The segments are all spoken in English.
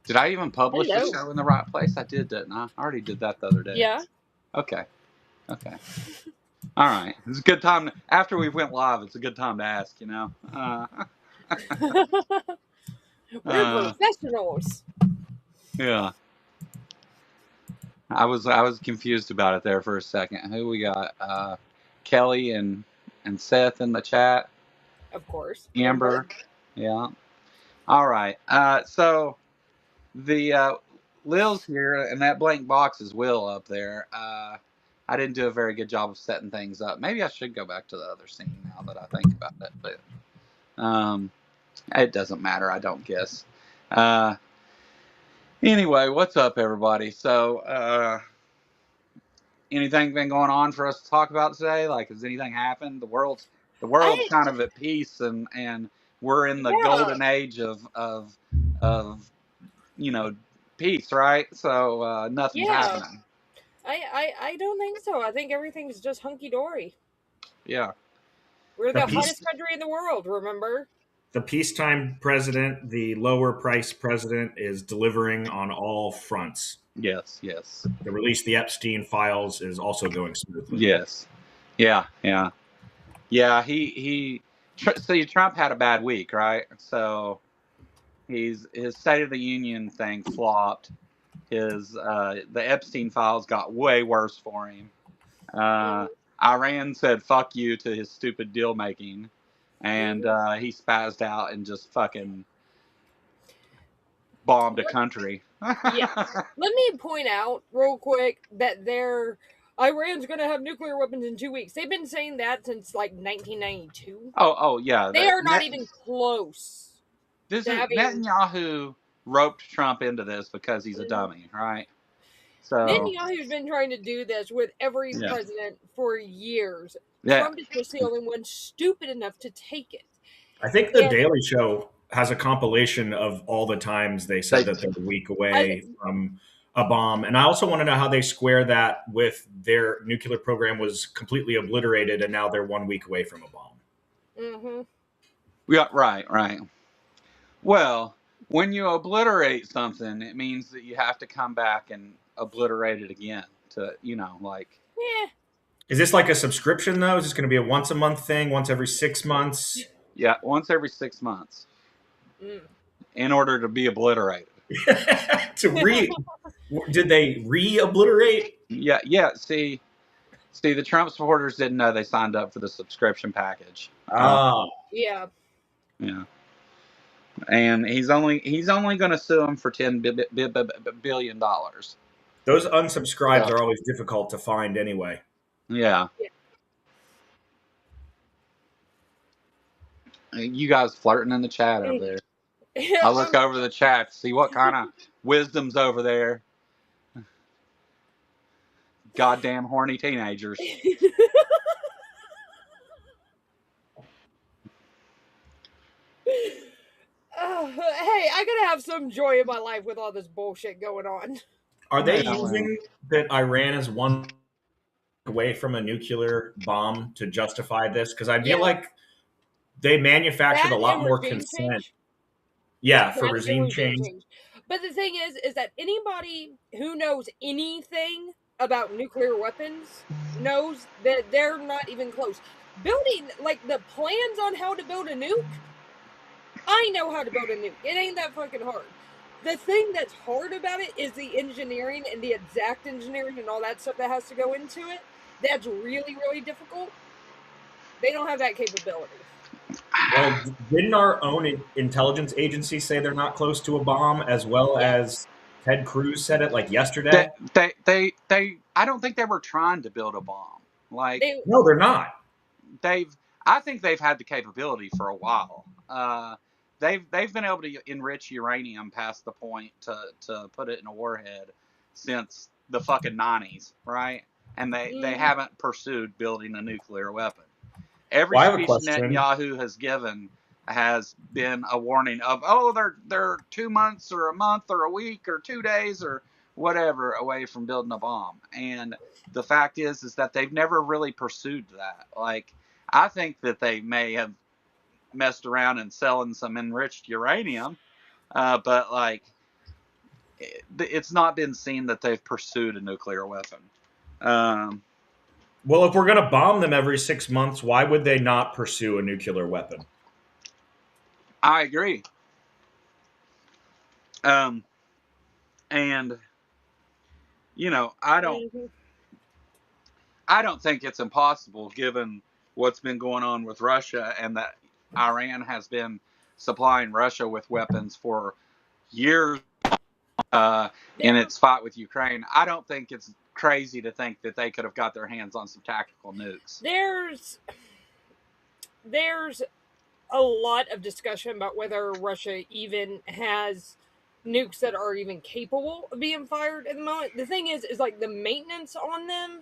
Did I even publish the Hello. show in the right place? I did, didn't I? I already did that the other day. Yeah. Okay. Okay. All right. It's a good time. After we went live, it's a good time to ask, you know? We're professionals. Yeah. I was confused about it there for a second. Who we got? Kelly and Seth in the chat. Of course. Amber. Yeah. All right. So the Lil's here, and that blank box is Will up there. I didn't do a very good job of setting things up. Maybe I should go back to the other scene now that I think about it, but it doesn't matter. I don't guess. Anyway, what's up, everybody? So, anything been going on for us to talk about today? Like, has anything happened? The world's kind of at peace, and we're in the golden age of peace, right? So nothing's happening. I don't think so. I think everything's just hunky dory. Yeah. We're the hottest country in the world, remember? The peacetime president, the lower price president, is delivering on all fronts. Yes, yes. The release of the Epstein files is also going smoothly. Yes. Yeah, yeah. Yeah, see, Trump had a bad week, right? So his State of the Union thing flopped. The Epstein files got way worse for him. Iran said "fuck you" to his stupid deal making, and he spazzed out and just fucking bombed a country. Yeah. Let me point out real quick that Iran's going to have nuclear weapons in 2 weeks. They've been saying that since like 1992. Oh yeah. They are not even close. Netanyahu roped Trump into this because he's a dummy, right? So Netanyahu's been trying to do this with every president for years. Trump is just the only one stupid enough to take it. I think the Daily Show has a compilation of all the times they said that they're a week away from a bomb. And I also want to know how they square that with their nuclear program was completely obliterated and now they're 1 week away from a bomb. Mm-hmm. Yeah, right. Well, when you obliterate something, it means that you have to come back and obliterate it again to, like... Yeah. Is this like a subscription, though? Is this going to be a once-a-month thing, once every 6 months? Yeah, once every 6 months. In order to be obliterated. Did they re-obliterate? Yeah. See, the Trump supporters didn't know they signed up for the subscription package. Yeah. Yeah. And he's only going to sue him for $10 billion. Those unsubscribes are always difficult to find anyway. Yeah. You guys flirting in the chat over there. I look over the chat to see what kind of wisdom's over there. Goddamn horny teenagers. Hey, I gotta have some joy in my life with all this bullshit going on. Are they using that Iran is 1 away from a nuclear bomb to justify this? Because I feel like they manufactured a lot more consent. Yeah, for regime change. But the thing is that anybody who knows anything about nuclear weapons knows that they're not even close. Building, like, the plans on how to build a nuke, I know how to build a nuke. It ain't that fucking hard. The thing that's hard about it is the engineering and the exact engineering and all that stuff that has to go into it. That's really, really difficult. They don't have that capability. Well, didn't our own intelligence agency say they're not close to a bomb, as well as Ted Cruz said it like yesterday? I don't think they were trying to build a bomb. No, they're not. I think they've had the capability for a while. They've been able to enrich uranium past the point to put it in a warhead since the fucking 90s, right? And they haven't pursued building a nuclear weapon. Every speech Netanyahu has given has been a warning of, they're 2 months or a month or a week or 2 days or whatever away from building a bomb. And the fact is that they've never really pursued that. Like, I think that they may have messed around and selling some enriched uranium, but like it's not been seen that they've pursued a nuclear weapon. Well, if we're going to bomb them every 6 months, why would they not pursue a nuclear weapon? I agree. And you know, I don't think it's impossible given what's been going on with Russia and that Iran has been supplying Russia with weapons for years in its fight with Ukraine. I don't think it's crazy to think that they could have got their hands on some tactical nukes. There's a lot of discussion about whether Russia even has nukes that are even capable of being fired at the moment. The thing is like the maintenance on them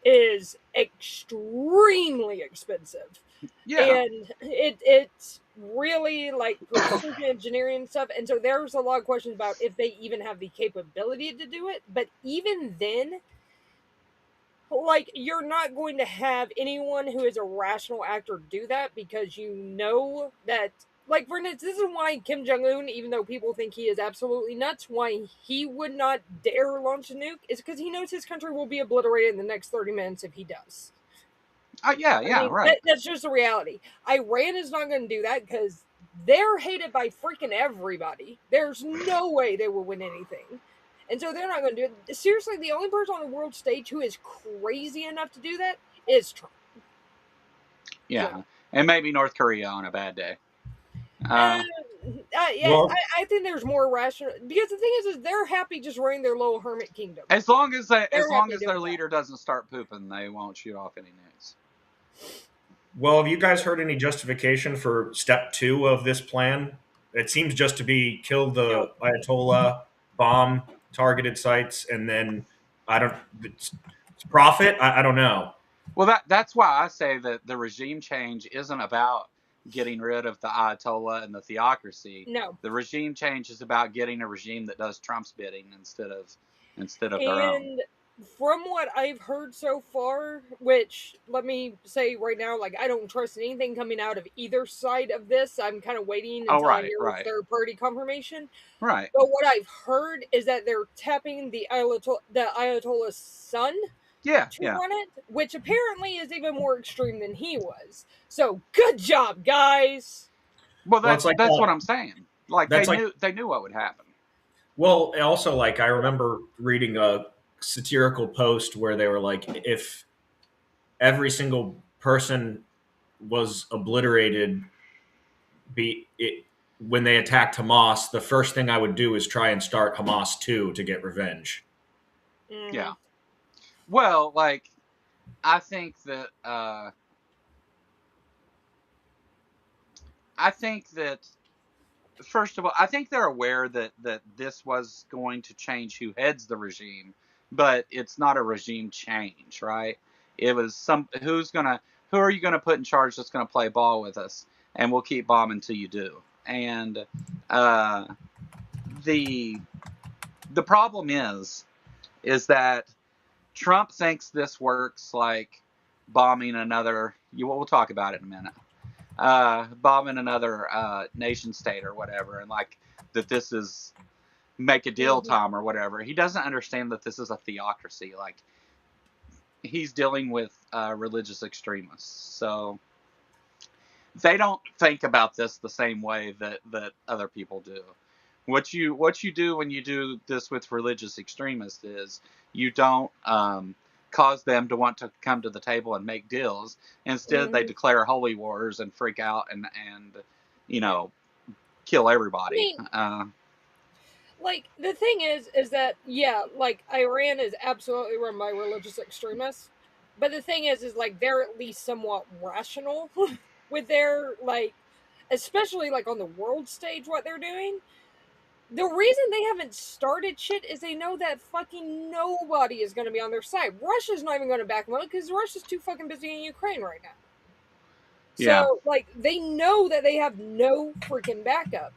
is extremely expensive. Yeah. And it's really like precision engineering and stuff. And so there's a lot of questions about if they even have the capability to do it. But even then, like, you're not going to have anyone who is a rational actor do that because you know that, like, for instance, this is why Kim Jong-un, even though people think he is absolutely nuts, why he would not dare launch a nuke is because he knows his country will be obliterated in the next 30 minutes if he does. Right. That's just the reality. Iran is not going to do that because they're hated by freaking everybody. There's no way they will win anything. And so they're not going to do it. Seriously, the only person on the world stage who is crazy enough to do that is Trump. Yeah. So. And maybe North Korea on a bad day. I think there's more rational because the thing is they're happy just running their little hermit kingdom. As long as their leader doesn't start pooping, they won't shoot off any nukes. Well, have you guys heard any justification for step 2 of this plan? It seems just to be kill the Ayatollah, bomb targeted sites, and then it's profit. I don't know. Well, that's why I say that the regime change isn't about getting rid of the Ayatollah and the theocracy. No, the regime change is about getting a regime that does Trump's bidding instead of their own. And from what I've heard so far, which let me say right now, like I don't trust anything coming out of either side of this. I'm kind of waiting until I hear third-party confirmation. Right. But what I've heard is that they're tapping the Ayatollah's son to run it, which apparently is even more extreme than he was. So good job, guys. Well, that's what I'm saying. Like they knew what would happen. Well, also, like, I remember reading a satirical post where they were like, if every single person was obliterated when they attacked Hamas, the first thing I would do is try and start Hamas 2 to get revenge. Mm-hmm. Yeah. Well, like, I think that first of all, I think they're aware that this was going to change who heads the regime, but it's not a regime change, right? It was who are you gonna put in charge that's gonna play ball with us, and we'll keep bombing until you do. And the problem is that Trump thinks this works like bombing another. We'll talk about it in a minute. Bombing another nation state or whatever, and like that this is make a deal time or whatever. He doesn't understand that this is a theocracy. Like he's dealing with religious extremists, so they don't think about this the same way that other people do. What you do when you do this with religious extremists is you don't cause them to want to come to the table and make deals. Instead, they declare holy wars and freak out and kill everybody. Like the thing is that like Iran is absolutely run by religious extremists, but the thing is like they're at least somewhat rational with their like, especially like on the world stage, what they're doing. The reason they haven't started shit is they know that fucking nobody is going to be on their side. Russia's not even going to back them up because Russia's too fucking busy in Ukraine right now. So, like, they know that they have no freaking backup.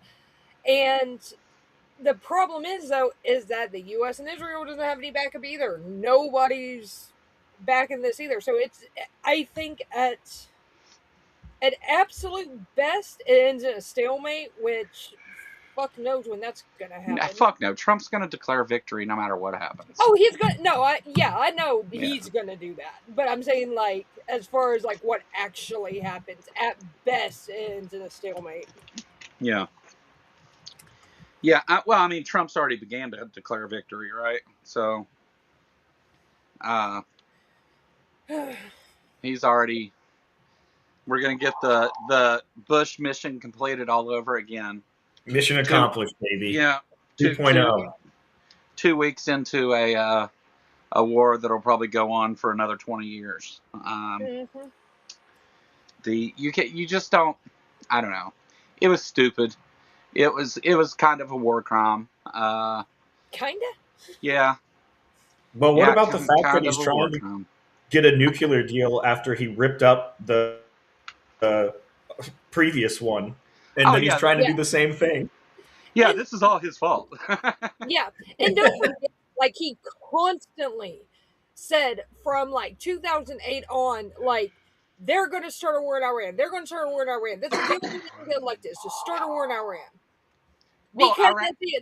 And the problem is, though, is that the U.S. and Israel doesn't have any backup either. Nobody's backing this either. So it's, I think at absolute best, it ends in a stalemate, which fuck knows when that's gonna happen. Fuck no. Trump's going to declare victory no matter what happens. Oh, he's gonna. No, I know Yeah. he's gonna do that. But I'm saying, like, as far as like what actually happens, at best, it ends in a stalemate. Yeah. Yeah. Well, I mean, Trump's already began to declare victory, right? So, he's already. We're gonna get the Bush mission completed all over again. Mission accomplished, baby. Yeah. 2.0. 2 weeks into a war that'll probably go on for another 20 years. You just don't. I don't know. It was stupid. It was kind of a war crime. Kinda. Yeah. Well, what about the fact that he's trying to get a nuclear deal after he ripped up the previous one, and then he's trying to do the same thing? Yeah, this is all his fault. Yeah, and don't forget, like, he constantly said from like 2008 on, like, they're going to start a war in Iran. They're going to start a war in Iran. That's the only thing they like this, to start a war in Iran. Because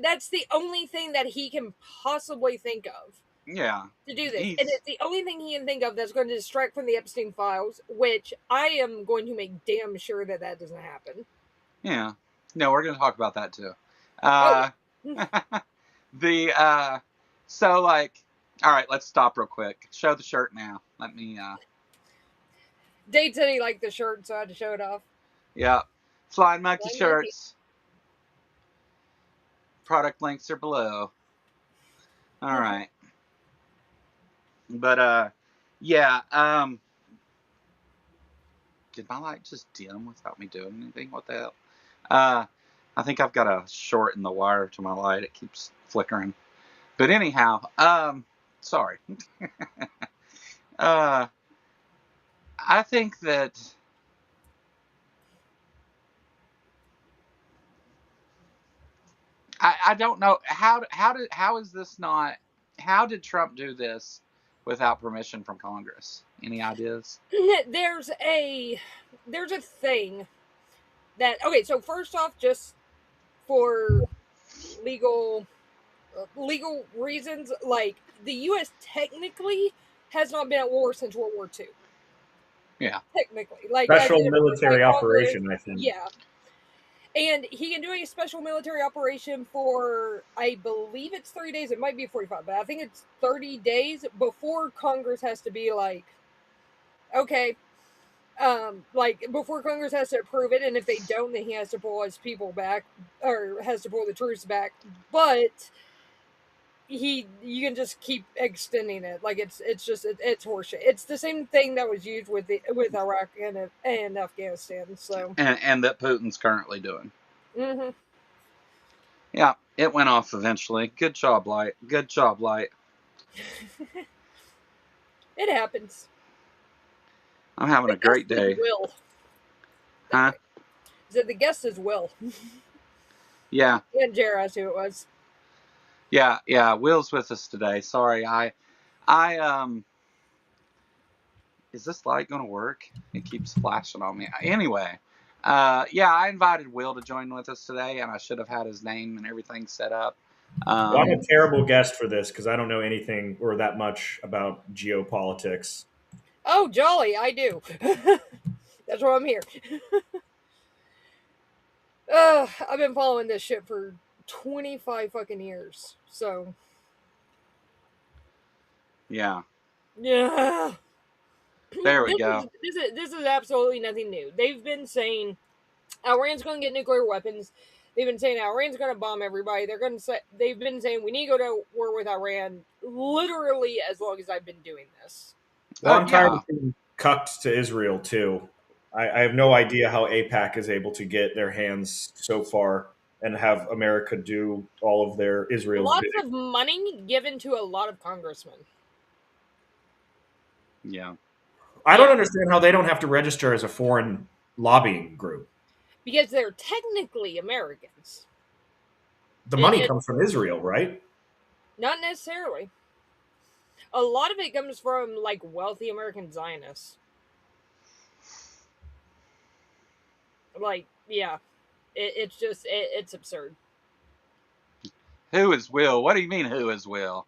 that's the only thing that he can possibly think of. Yeah. To do this. And it's the only thing he can think of that's going to distract from the Epstein files, which I am going to make damn sure that doesn't happen. Yeah. No, we're going to talk about that too. So, like, all right, let's stop real quick. Show the shirt now. Let me, Dave said he liked the shirt, so I had to show it off. Yeah. Flying Monkey shirts. Product links are below. All right. But, yeah, did my light just dim without me doing anything? What the hell? I think I've got a short in the wire to my light. It keeps flickering. But anyhow, sorry. I think that I don't know how is this not, how did Trump do this without permission from Congress? Any ideas? There's a thing that, okay, so first off, just for legal reasons, like, the U.S. technically has not been at war since World War II. Yeah. Technically. Like, special military operation, I think. Yeah. And he can do a special military operation for, I believe it's 30 days. It might be 45, but I think it's 30 days before Congress has to be like, okay, like, before Congress has to approve it. And if they don't, then he has to pull his people back, or has to pull the troops back. But you can just keep extending it. Like, it's horseshit. It's the same thing that was used with Iraq and Afghanistan. So and that Putin's currently doing. Mm-hmm. Yeah, it went off eventually. Good job, Light. Good job, Light. It happens. I'm having a great day. Will. Huh? So the guest is Will. Yeah. And Jared asked who it was. Yeah. Will's with us today. Sorry, I is this light gonna work? It keeps flashing on me. Anyway, yeah, I invited Will to join with us today, and I should have had his name and everything set up. Well, I'm a terrible guest for this because I don't know anything or that much about geopolitics. Oh, jolly, I do. That's why I'm here. I've been following this shit for 25 fucking years. So. Yeah. Yeah. There we go. This is absolutely nothing new. They've been saying Iran's going to get nuclear weapons. They've been saying Iran's going to bomb everybody. They've been saying we need to go to war with Iran literally as long as I've been doing this. Well, I'm tired of being cucked to Israel too. I have no idea how AIPAC is able to get their hands so far and have America do all of their Israel. Lots of money given to a lot of congressmen. Yeah. I don't understand how they don't have to register as a foreign lobbying group. Because they're technically Americans. The money comes from Israel, right? Not necessarily. A lot of it comes from, like, wealthy American Zionists. Like, yeah. It's just, it's absurd. Who is Will? What do you mean, who is Will?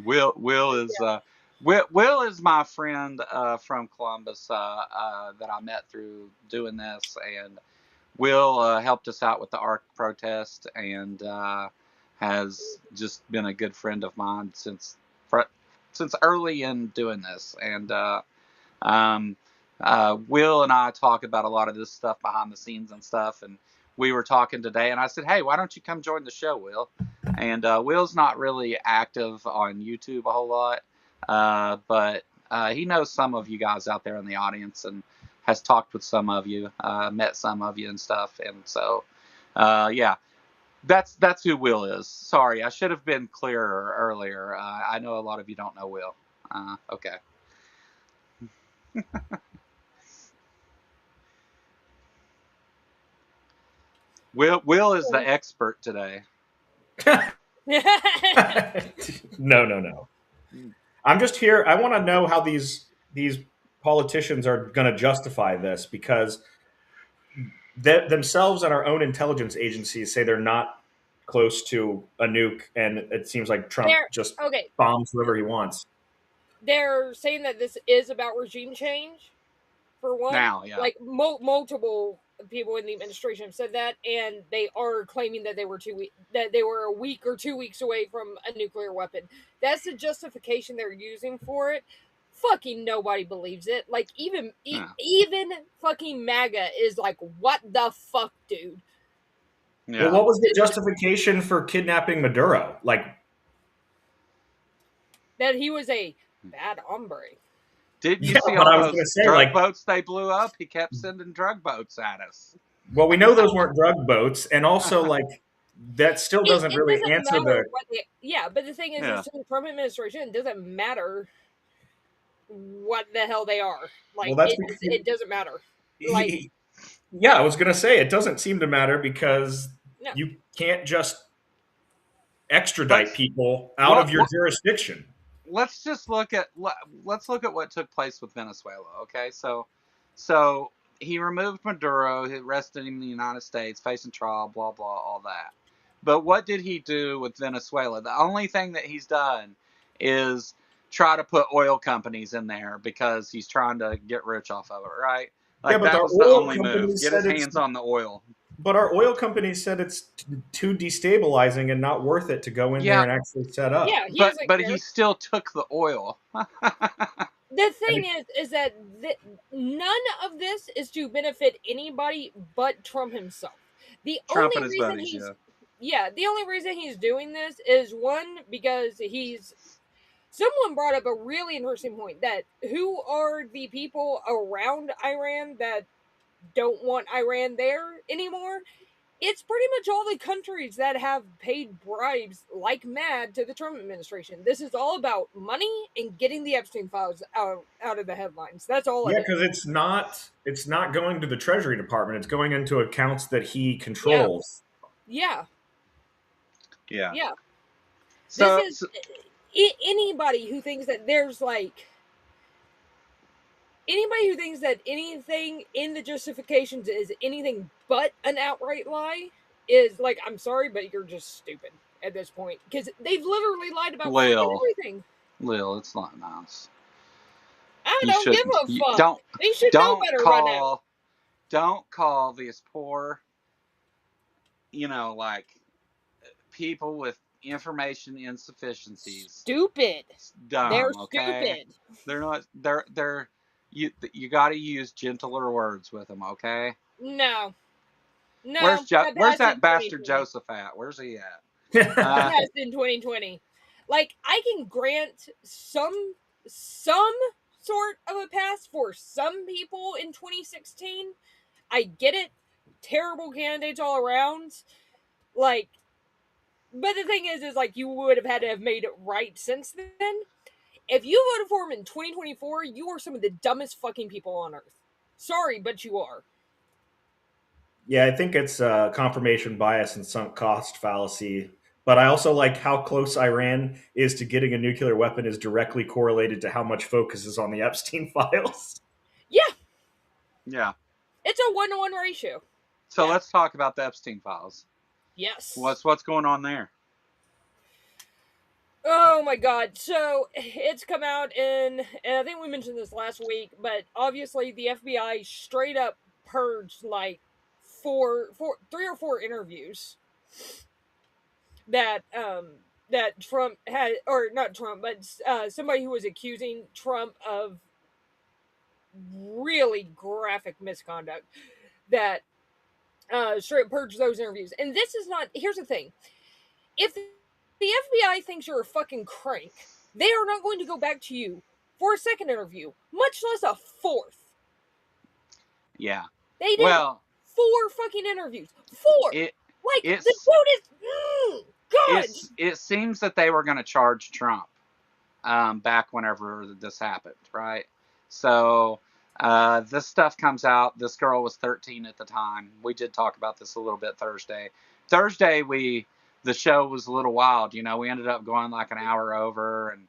Will is Will is my friend from Columbus that I met through doing this, and Will helped us out with the ARC protest, and has just been a good friend of mine since early in doing this. And um, Will and I talk about a lot of this stuff behind the scenes and stuff. And we were talking today, and I said, "Hey, why don't you come join the show, Will?" And Will's not really active on YouTube a whole lot, but he knows some of you guys out there in the audience, and has talked with some of you, met some of you and stuff. And so, yeah, that's who Will is. Sorry, I should have been clearer earlier. I know a lot of you don't know Will. Okay. Will is the expert today. No. I'm just here. I want to know how these politicians are going to justify this, because themselves and our own intelligence agencies say they're not close to a nuke, and it seems like Trump just bombs whoever he wants. They're saying that this is about regime change, for one. Now, yeah. Like multiple people in the administration have said that, and they are claiming that they were a week or 2 weeks away from a nuclear weapon. That's the justification they're using for it. Fucking nobody believes it. Like even fucking MAGA is like, what the fuck, dude? Yeah. Well, what was the justification for kidnapping Maduro? Like that he was a bad hombre. Didn't you see all those drug boats they blew up? He kept sending drug boats at us. Well, we know those weren't drug boats, and also like that still doesn't really answer the. But the thing is, to the Trump administration, it doesn't matter what the hell they are. Like, well, it doesn't matter. Like, yeah, I was gonna say it doesn't seem to matter, because you can't just extradite people out of your jurisdiction. Let's just look at what took place with Venezuela. Okay, so he removed Maduro, he arrested him in the United States, facing trial, blah blah, all that. But what did he do with Venezuela? The only thing that he's done is try to put oil companies in there because he's trying to get rich off of it, right? Like, that was the only move. Get his hands on the oil. But our oil companies said it's too destabilizing and not worth it to go in there and actually set up. Yeah, but he still took the oil. The thing is that none of this is to benefit anybody but Trump himself. The only reason he's doing this is, one, because someone brought up a really interesting point, that who are the people around Iran that don't want Iran there anymore? It's pretty much all the countries that have paid bribes like mad to the Trump administration. This is all about money and getting the Epstein files out of the headlines. That's all. Yeah, because it's not going to the Treasury Department. It's going into accounts that he controls. Yeah. So, this is anybody who thinks that there's like. Anybody who thinks that anything in the justifications is anything but an outright lie is like, I'm sorry, but you're just stupid at this point, because they've literally lied about everything. Lil, it's not nice. I don't give a fuck. They should know better by now. Don't call these poor, like people with information insufficiencies stupid. Dumb. They're okay? Stupid. They're not. They're. You got to use gentler words with them, okay? No. Where's that bastard Joseph at? Where's he at? That's in 2020. Like, I can grant some sort of a pass for some people in 2016. I get it. Terrible candidates all around. Like, but the thing is like, you would have had to have made it right since then. If you voted for him in 2024, you are some of the dumbest fucking people on earth. Sorry, but you are. Yeah, I think it's confirmation bias and sunk cost fallacy. But I also like how close Iran is to getting a nuclear weapon is directly correlated to how much focus is on the Epstein files. Yeah. Yeah. It's a 1-to-1 ratio. So let's talk about the Epstein files. Yes. What's going on there? Oh my god. So it's come out and I think we mentioned this last week, but obviously the FBI straight up purged like three or four interviews that that Trump had, or not Trump, but somebody who was accusing Trump of really graphic misconduct, that straight purged those interviews. And this is not, here's the thing. If the FBI thinks you're a fucking crank, they are not going to go back to you for a second interview, much less a fourth. Yeah. They did 4 fucking interviews. 4. The dude is God. It seems that they were going to charge Trump back whenever this happened, right? So this stuff comes out. This girl was 13 at the time. We did talk about this a little bit Thursday. The show was a little wild. You know, we ended up going like an hour over, and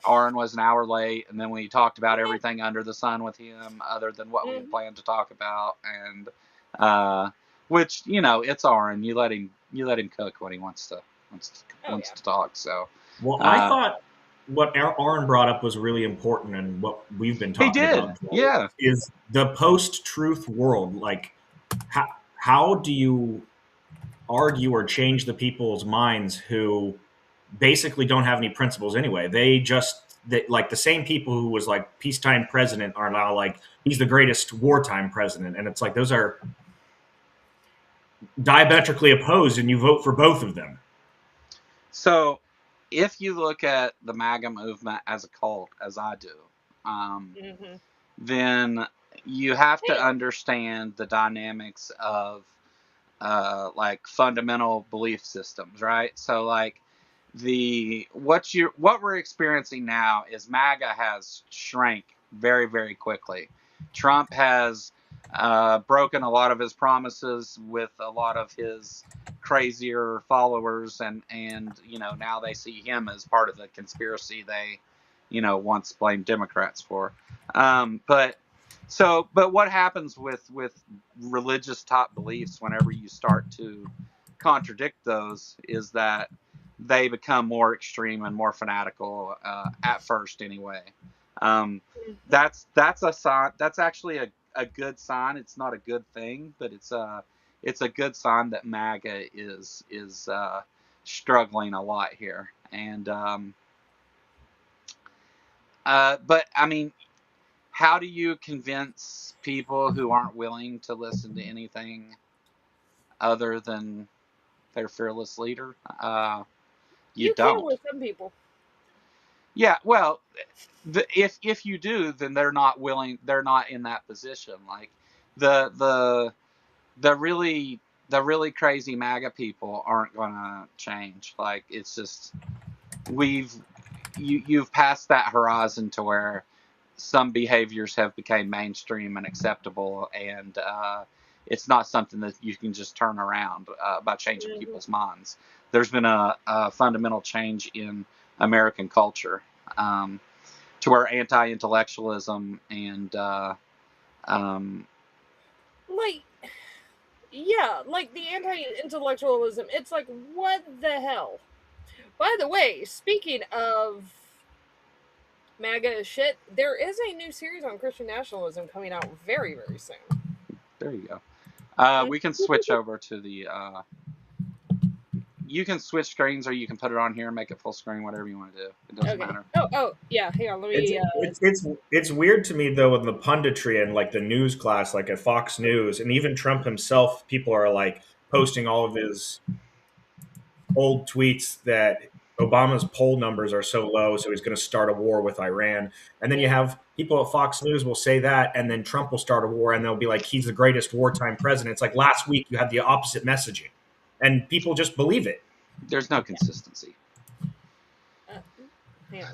Aaron was an hour late, and then we talked about everything under the sun with him other than what we had planned to talk about. And which, you know, it's Aaron. You let him cook when he wants to talk. So I thought what Aaron brought up was really important, and what we've been talking about is the post-truth world. Like, how do you argue or change the people's minds who basically don't have any principles anyway? Like the same people who was like peacetime president are now like, he's the greatest wartime president. And it's like, those are diametrically opposed, and you vote for both of them. So if you look at the MAGA movement as a cult, as I do, then you have to understand the dynamics of like fundamental belief systems, right? So like what we're experiencing now is MAGA has shrank very, very quickly. Trump has broken a lot of his promises with a lot of his crazier followers, and you know, now they see him as part of the conspiracy they, you know, once blamed Democrats for. But what happens with religious top beliefs whenever you start to contradict those is that they become more extreme and more fanatical, at first anyway. That's a sign. That's actually a good sign. It's not a good thing, but it's a good sign that MAGA is struggling a lot here. And but I mean, how do you convince people who aren't willing to listen to anything other than their fearless leader? You don't. Can with some people. Yeah, well, if you do, then they're not willing. They're not in that position. Like the really crazy MAGA people aren't gonna change. Like, it's just you've passed that horizon to where some behaviors have become mainstream and acceptable, and it's not something that you can just turn around by changing people's minds. There's been a fundamental change in American culture to where anti-intellectualism and like the anti-intellectualism, it's like, what the hell? By the way, speaking of MAGA shit, there is a new series on Christian nationalism coming out very, very soon. There you go. We can switch over to the you can switch screens, or you can put it on here and make it full screen, whatever you want to do. It doesn't matter. Oh, yeah. Hang on, let me. It's weird to me though, in the punditry and like the news class, like at Fox News, and even Trump himself, people are like posting all of his old tweets that Obama's poll numbers are so low, so he's going to start a war with Iran. And then you have people at Fox News will say that, and then Trump will start a war, and they'll be like, he's the greatest wartime president. It's like last week you had the opposite messaging, and people just believe it. There's no consistency.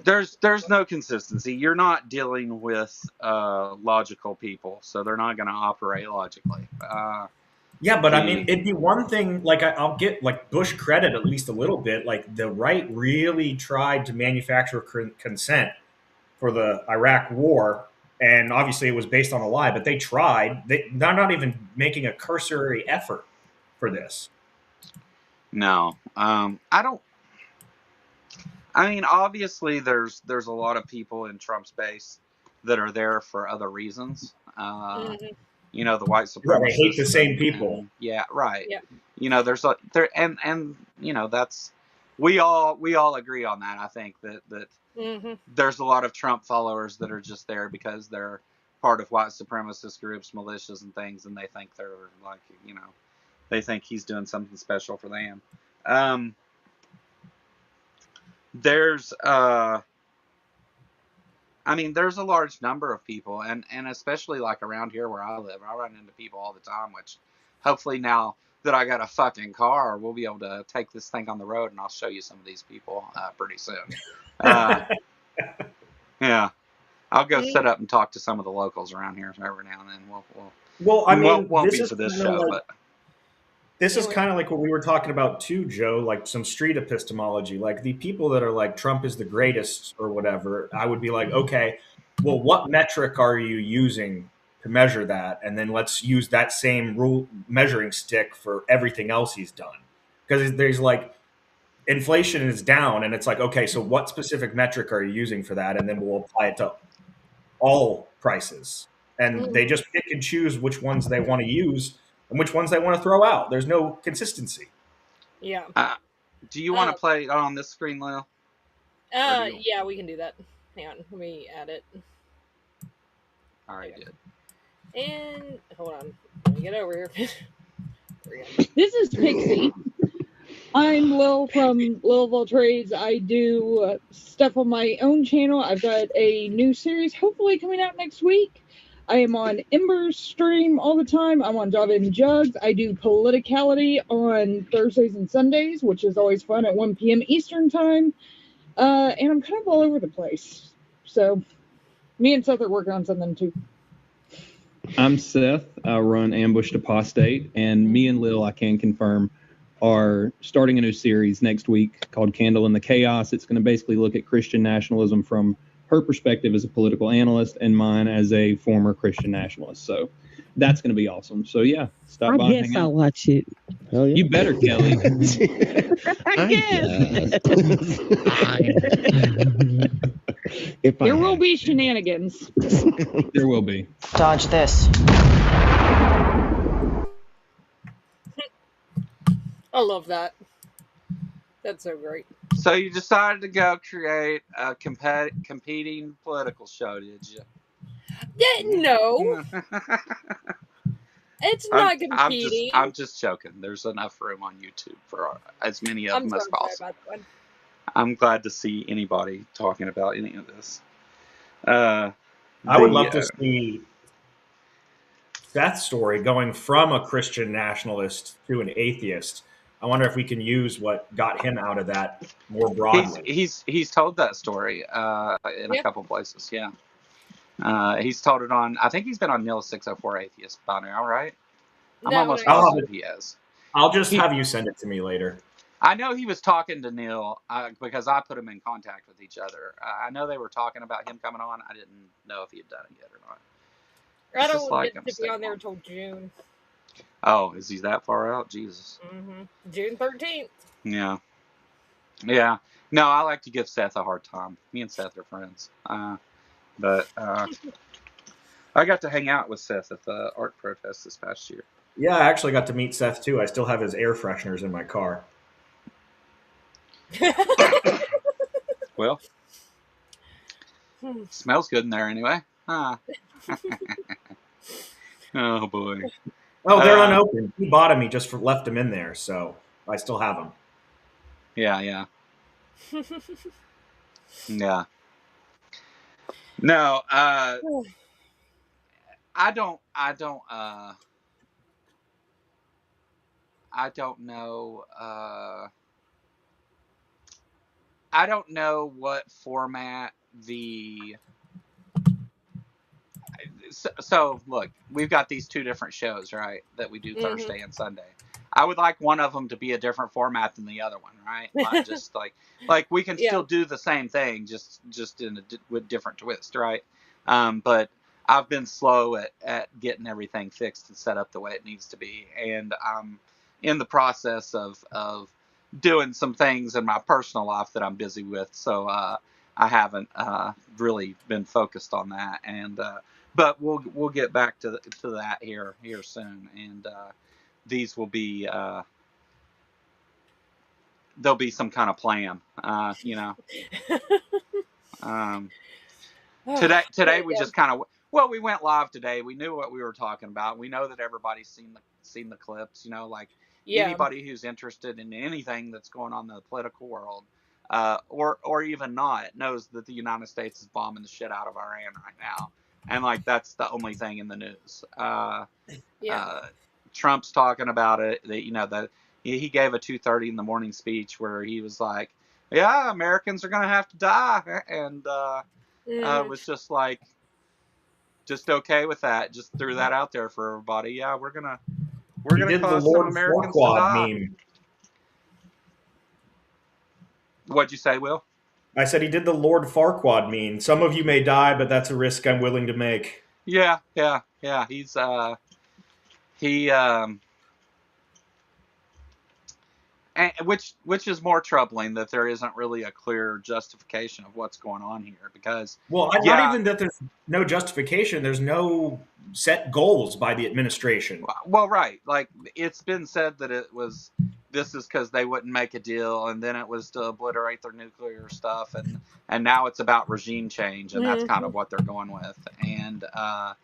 There's no consistency. You're not dealing with logical people, so they're not going to operate logically. Yeah, but I mean, it'd be one thing, like I'll get like Bush credit at least a little bit. Like the right really tried to manufacture consent for the Iraq war, And obviously it was based on a lie, but they tried. They're not even making a cursory effort for this. No. I don't. I mean, obviously, there's a lot of people in Trump's base that are there for other reasons. You know, the white Yeah, they hate the supremacists. same people. Yeah, right. Yeah. You know, there's there and you know that's we all agree on that. I think that there's a lot of Trump followers that are just there because they're part of white supremacist groups, militias, and things, and they think they're like, you know, they think he's doing something special for them. There's I mean, there's a large number of people, and especially like around here where I live, I run into people all the time. Which, hopefully, now that I got a fucking car, we'll be able to take this thing on the road, and I'll show you some of these people pretty soon. Yeah, I'll go sit up and talk to some of the locals around here every now and then. Well, I mean, won't this be is for this kind of show, like, but this is kind of like what we were talking about too, Joe. Like some street epistemology, like the people that are like Trump is the greatest or whatever. I would be like, okay, well, what metric are you using to measure that? And then let's use that same rule measuring stick for everything else he's done. Because there's like inflation is down, and it's like, okay, so what specific metric are you using for that? And then we'll apply it to all prices. And they just pick and choose which ones they want to use and which ones they want to throw out. There's no consistency. Yeah. Do you want to play it on this screen, Lil? Yeah, we can do that. Hang on, let me add it. Alright, good. And hold on, let me get over here. This is Pixie. I'm Lil from Louisville Trades. I do stuff on my own channel. I've got a new series hopefully coming out next week. I am on Ember's stream all the time. I'm on Java and Jugs. I do Politicality on Thursdays and Sundays, which is always fun at 1 p.m. Eastern time. And I'm kind of all over the place. So me and Seth are working on something too. I'm Seth. I run Ambushed Apostate, and me and Lil, I can confirm, are starting a new series next week called Candle in the Chaos. It's going to basically look at Christian nationalism from her perspective as a political analyst and mine as a former Christian nationalist. So that's going to be awesome. So yeah, stop by. I guess I'll watch it. Oh, yeah. You better, Kelly. I guess. There will be shenanigans. There will be. Dodge this. I love that. That's so great. So you decided to go create a competing political show, did you? Yeah, no. It's not competing. I'm just joking. There's enough room on YouTube for as many of them as possible. I'm glad to see anybody talking about any of this. I would love to see Seth's story going from a Christian nationalist to an atheist. I wonder if we can use what got him out of that more broadly. He's told that story in a couple places. Yeah, he's told it on. I think he's been on Neil 604 Atheist by now, right? I'm almost positive he has. I'll just have you send it to me later. I know he was talking to Neil because I put him in contact with each other. I know they were talking about him coming on. I didn't know if he had done it yet or not. I don't get to be on there until June. Oh, is he that far out? Jesus. Mm-hmm. June 13th. Yeah. Yeah. No, I like to give Seth a hard time. Me and Seth are friends. But I got to hang out with Seth at the art protest this past year. Yeah, I actually got to meet Seth too. I still have his air fresheners in my car. Well, smells good in there anyway. Oh boy. Oh, they're unopened. He bought them. He just left them in there, so I still have them. Yeah, yeah. Yeah. No, I don't know. I don't know what format the. So look, we've got these two different shows, right? That we do Thursday and Sunday. I would like one of them to be a different format than the other one, right? Not just like we can still do the same thing, just with different twist, right? But I've been slow at getting everything fixed and set up the way it needs to be, and I'm in the process of doing some things in my personal life that I'm busy with. So I haven't really been focused on that, and but we'll get back to that here soon, and these will be there'll be some kind of plan, you know. Today we just kind of we went live today. We knew what we were talking about. We know that everybody's seen the clips. You know, like anybody who's interested in anything that's going on in the political world, or even not, knows that the United States is bombing the shit out of Iran right now, and like that's the only thing in the news. Trump's talking about it. That he gave a 2:30 in the morning speech where he was like, "Yeah, Americans are gonna have to die," and was just like, just okay with that. Just threw that out there for everybody. Yeah, we're gonna cause some Americans to die. Meme. What'd you say, Will? I said he did the Lord Farquaad meme. Some of you may die, but that's a risk I'm willing to make. Yeah. He's and which is more troubling that there isn't really a clear justification of what's going on here, because not even that there's no justification, there's no set goals by the administration. Well, right, like it's been said that this is because they wouldn't make a deal, and then it was to obliterate their nuclear stuff, and now it's about regime change, and that's kind of what they're going with. And I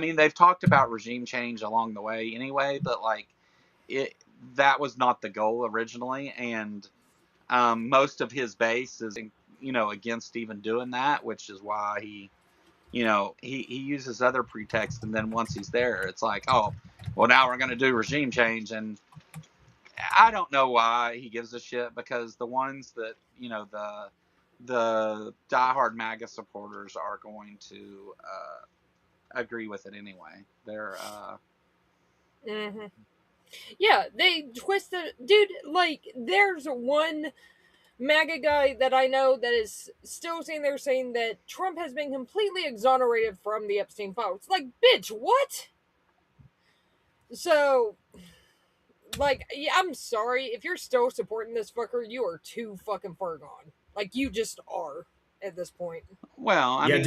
mean, they've talked about regime change along the way anyway, but like that was not the goal originally, and most of his base is against even doing that, which is why he uses other pretexts, and then once he's there, it's like, oh well, now we're going to do regime change. And I don't know why he gives a shit, because the ones that the diehard MAGA supporters are going to agree with it anyway. They're yeah, they twist it, dude. Like, there's one MAGA guy that I know that is still saying that Trump has been completely exonerated from the Epstein files. Like, bitch, what? So, like, yeah, I'm sorry if you're still supporting this fucker. You are too fucking far gone. Like, you just are at this point. Well, I mean,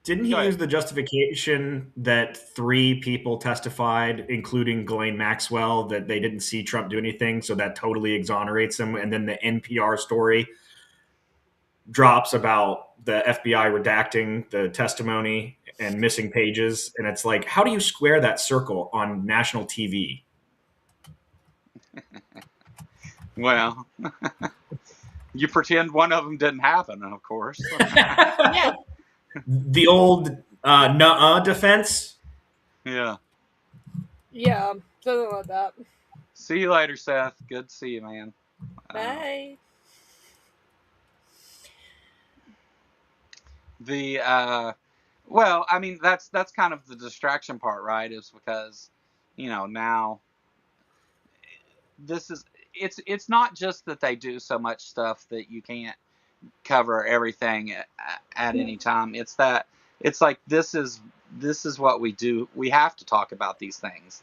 Didn't he use the justification that 3 people testified, including Ghislaine Maxwell, that they didn't see Trump do anything, so that totally exonerates him? And then the NPR story drops about the FBI redacting the testimony and missing pages. And it's like, how do you square that circle on national TV? Well, you pretend one of them didn't happen, of course. Yeah. The old nuh-uh defense? Yeah. Yeah, something like that. See you later, Seth. Good to see you, man. Bye. Well, I mean, that's kind of the distraction part, right? Is because, now this is, it's not just that they do so much stuff that you can't cover everything at any time. It's that it's like this is what we do. We have to talk about these things.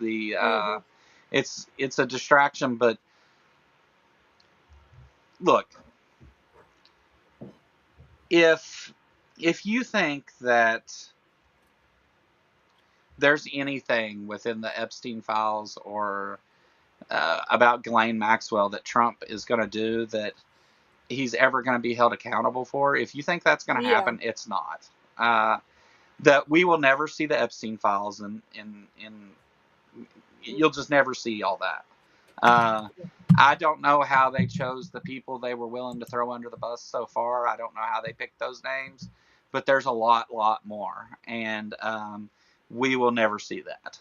It's a distraction, but look, if you think that there's anything within the Epstein files or about Ghislaine Maxwell that Trump is going to do that he's ever going to be held accountable for, if you think that's going to happen, it's not. That we will never see the Epstein files, and you'll just never see all that. I don't know how they chose the people they were willing to throw under the bus so far. I don't know how they picked those names, but there's a lot more, and we will never see that.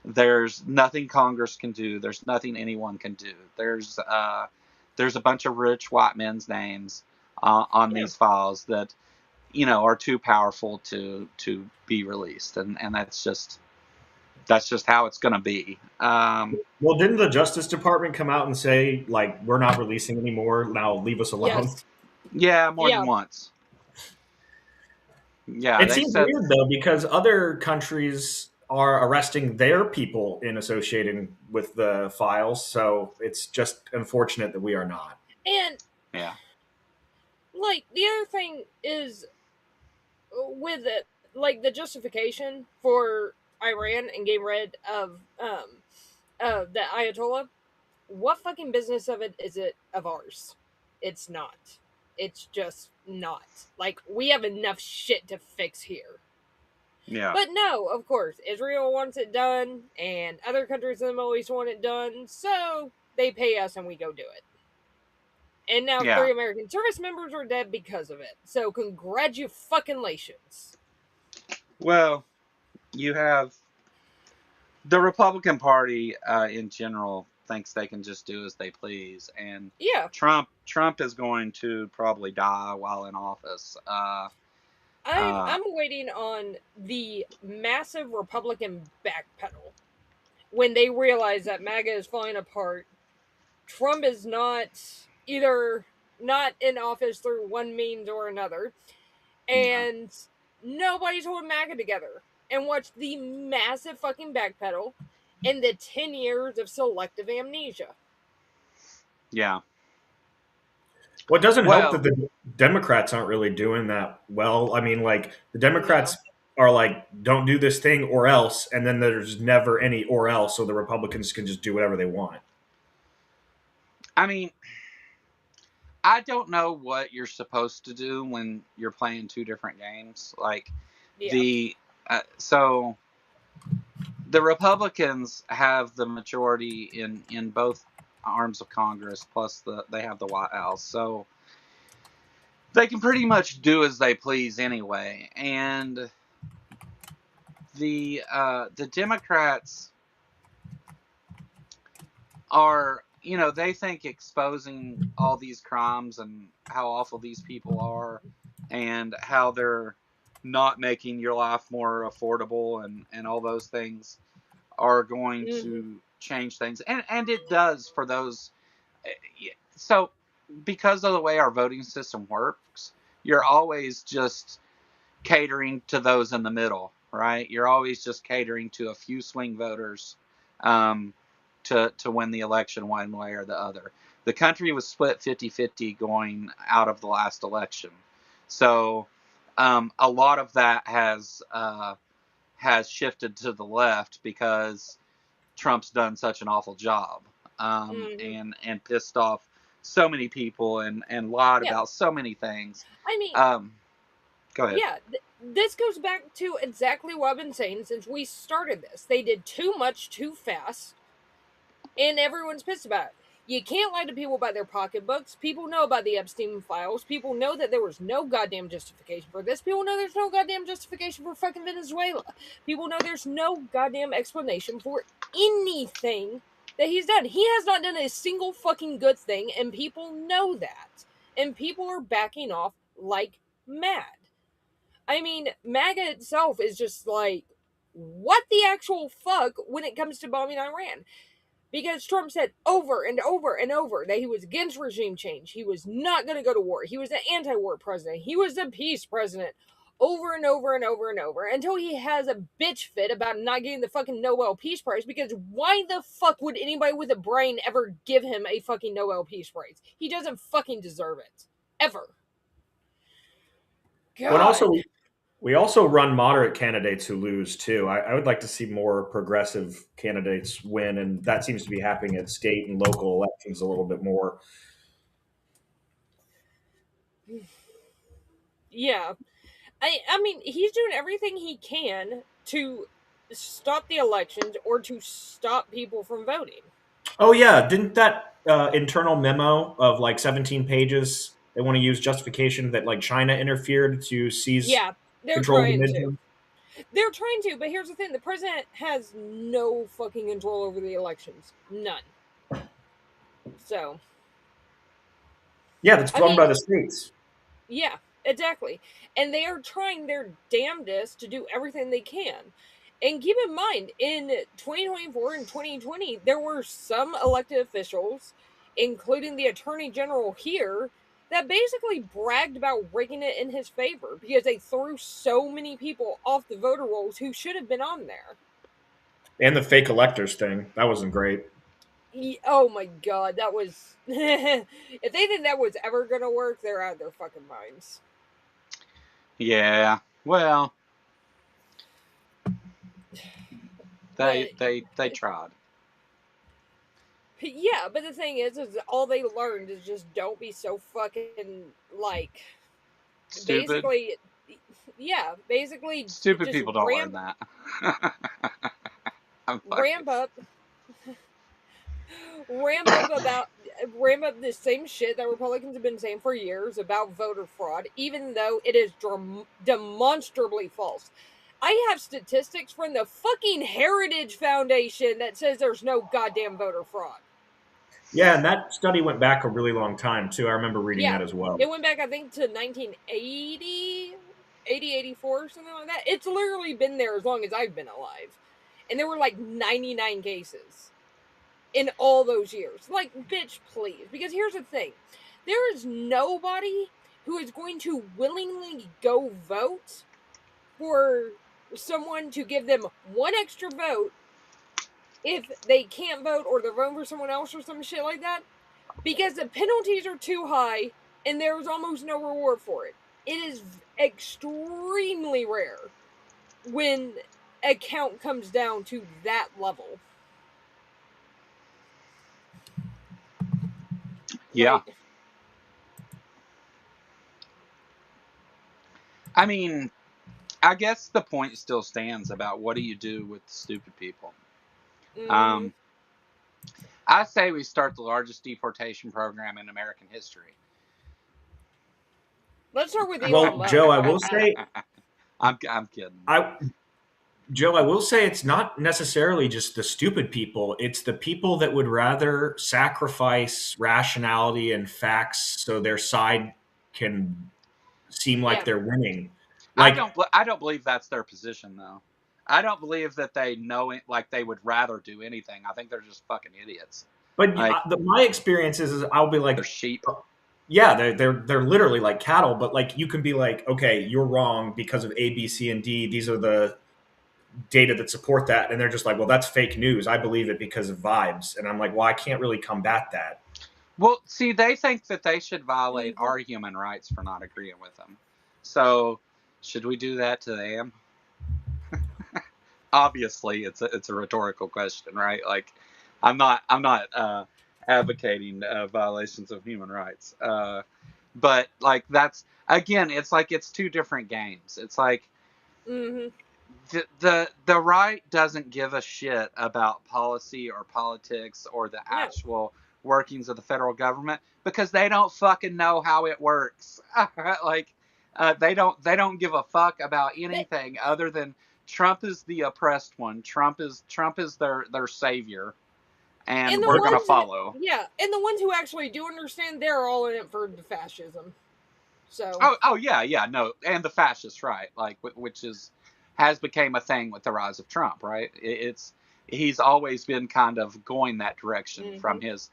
There's nothing Congress can do. There's nothing anyone can do. There's a bunch of rich white men's names on these files that are too powerful to be released, and that's just how it's going to be. Well, didn't the Justice Department come out and say, like, we're not releasing anymore, now leave us alone? Yes. Yeah, more than once. Yeah, It they seems said. weird though because other countries are arresting their people in associating with the files, so it's just unfortunate that we are not. And Yeah. like the other thing is with it, like the justification for Iran and getting rid of the Ayatollah. What fucking business of it is it of ours? It's not. It's just not. Like, we have enough shit to fix here. Yeah. But no, of course, Israel wants it done, and other countries in the Middle East want it done, so they pay us and we go do it. And now Yeah. 3 American service members are dead because of it. So congratulations. Well, you have the Republican Party in general thinks they can just do as they please, and Yeah. Trump is going to probably die while in office. I'm waiting on the massive Republican backpedal when they realize that MAGA is falling apart. Trump is not either not in office through one means or another, and nobody's holding MAGA together. And watch the massive fucking backpedal and the 10 years of selective amnesia. Yeah. Well, it doesn't help Well, that the Democrats aren't really doing that well. I mean, like the Democrats No. are like, don't do this thing or else, and then there's never any or else, so the Republicans can just do whatever they want. I mean, I don't know what you're supposed to do when you're playing two different games. Like so the Republicans have the majority in both arms of Congress, plus they have the White House, so they can pretty much do as they please anyway. And the Democrats are, they think exposing all these crimes and how awful these people are and how they're not making your life more affordable and all those things are going to change things. And it does for those. So because of the way our voting system works, you're always just catering to those in the middle, right? You're always just catering to a few swing voters to win the election one way or the other. The country was split 50-50 going out of the last election. So a lot of that has shifted to the left because Trump's done such an awful job and pissed off so many people and lied about so many things. I mean, go ahead. Yeah, this goes back to exactly what I've been saying since we started this. They did too much too fast, and everyone's pissed about it. You can't lie to people about their pocketbooks. People know about the Epstein files. People know that there was no goddamn justification for this. People know there's no goddamn justification for fucking Venezuela. People know there's no goddamn explanation for anything that he's done. He has not done a single fucking good thing, and people know that. And people are backing off like mad. I mean, MAGA itself is just like, what the actual fuck when it comes to bombing Iran? Because Trump said over and over and over that he was against regime change. He was not going to go to war. He was an anti-war president. He was a peace president. Over and over and over and over until he has a bitch fit about not getting the fucking Nobel Peace Prize. Because why the fuck would anybody with a brain ever give him a fucking Nobel Peace Prize? He doesn't fucking deserve it. Ever. God. Well, we also run moderate candidates who lose too. I would like to see more progressive candidates win, and that seems to be happening at state and local elections a little bit more. Yeah. I mean, he's doing everything he can to stop the elections or to stop people from voting. Oh yeah, didn't that internal memo of like 17 pages? They want to use justification that like China interfered to seize control of the midterm. They're trying to, but here's the thing: the president has no fucking control over the elections, none. So, yeah, that's run by the states. Yeah, exactly, and they are trying their damnedest to do everything they can. And keep in mind, in 2024 and 2020, there were some elected officials, including the attorney general here, that basically bragged about rigging it in his favor because they threw so many people off the voter rolls who should have been on there. And the fake electors thing, that wasn't great. Oh my god, that was... if they think that was ever gonna work, they're out of their fucking minds. Yeah, well, they tried. Yeah, but the thing is all they learned is just don't be so fucking, like... Stupid. Basically, yeah, basically... Stupid people don't learn that. Ramp up the same shit that Republicans have been saying for years about voter fraud, even though it is demonstrably false. I have statistics from the fucking Heritage Foundation that says there's no goddamn voter fraud. Yeah, and that study went back a really long time, too. I remember reading that as well. It went back, I think, to 1980, 84, or something like that. It's literally been there as long as I've been alive. And there were like 99 cases in all those years. Like, bitch, please. Because here's the thing. There is nobody who is going to willingly go vote for someone to give them one extra vote if they can't vote or they're voting for someone else or some shit like that. Because the penalties are too high and there's almost no reward for it. It is extremely rare when a count comes down to that level. Yeah. Like, I mean, I guess the point still stands about what do you do with stupid people. Mm-hmm. I say we start the largest deportation program in American history. Let's start with Well, Joe, I will say... I'm kidding. Joe, I will say it's not necessarily just the stupid people. It's the people that would rather sacrifice rationality and facts so their side can seem like they're winning. Like, I don't believe that's their position, though. I don't believe that they know it, like they would rather do anything. I think they're just fucking idiots. But like, my experience is I'll be like, they're sheep. Yeah, they're literally like cattle. But like, you can be like, okay, you're wrong because of A, B, C, and D. These are the data that support that, and they're just like, well, that's fake news. I believe it because of vibes. And I'm like, well, I can't really combat that. Well, see, they think that they should violate our human rights for not agreeing with them. So should we do that to them? Obviously, it's a rhetorical question, right? Like, I'm not advocating violations of human rights, but like that's again, it's like it's two different games. It's like the right doesn't give a shit about policy or politics or the actual workings of the federal government because they don't fucking know how it works. Like they don't give a fuck about anything other than Trump is the oppressed one. Trump is their savior, and we're gonna follow. And the ones who actually do understand, they're all in it for the fascism. So. Oh yeah, no, and the fascists, right? Like which has become a thing with the rise of Trump, right? He's always been kind of going that direction from his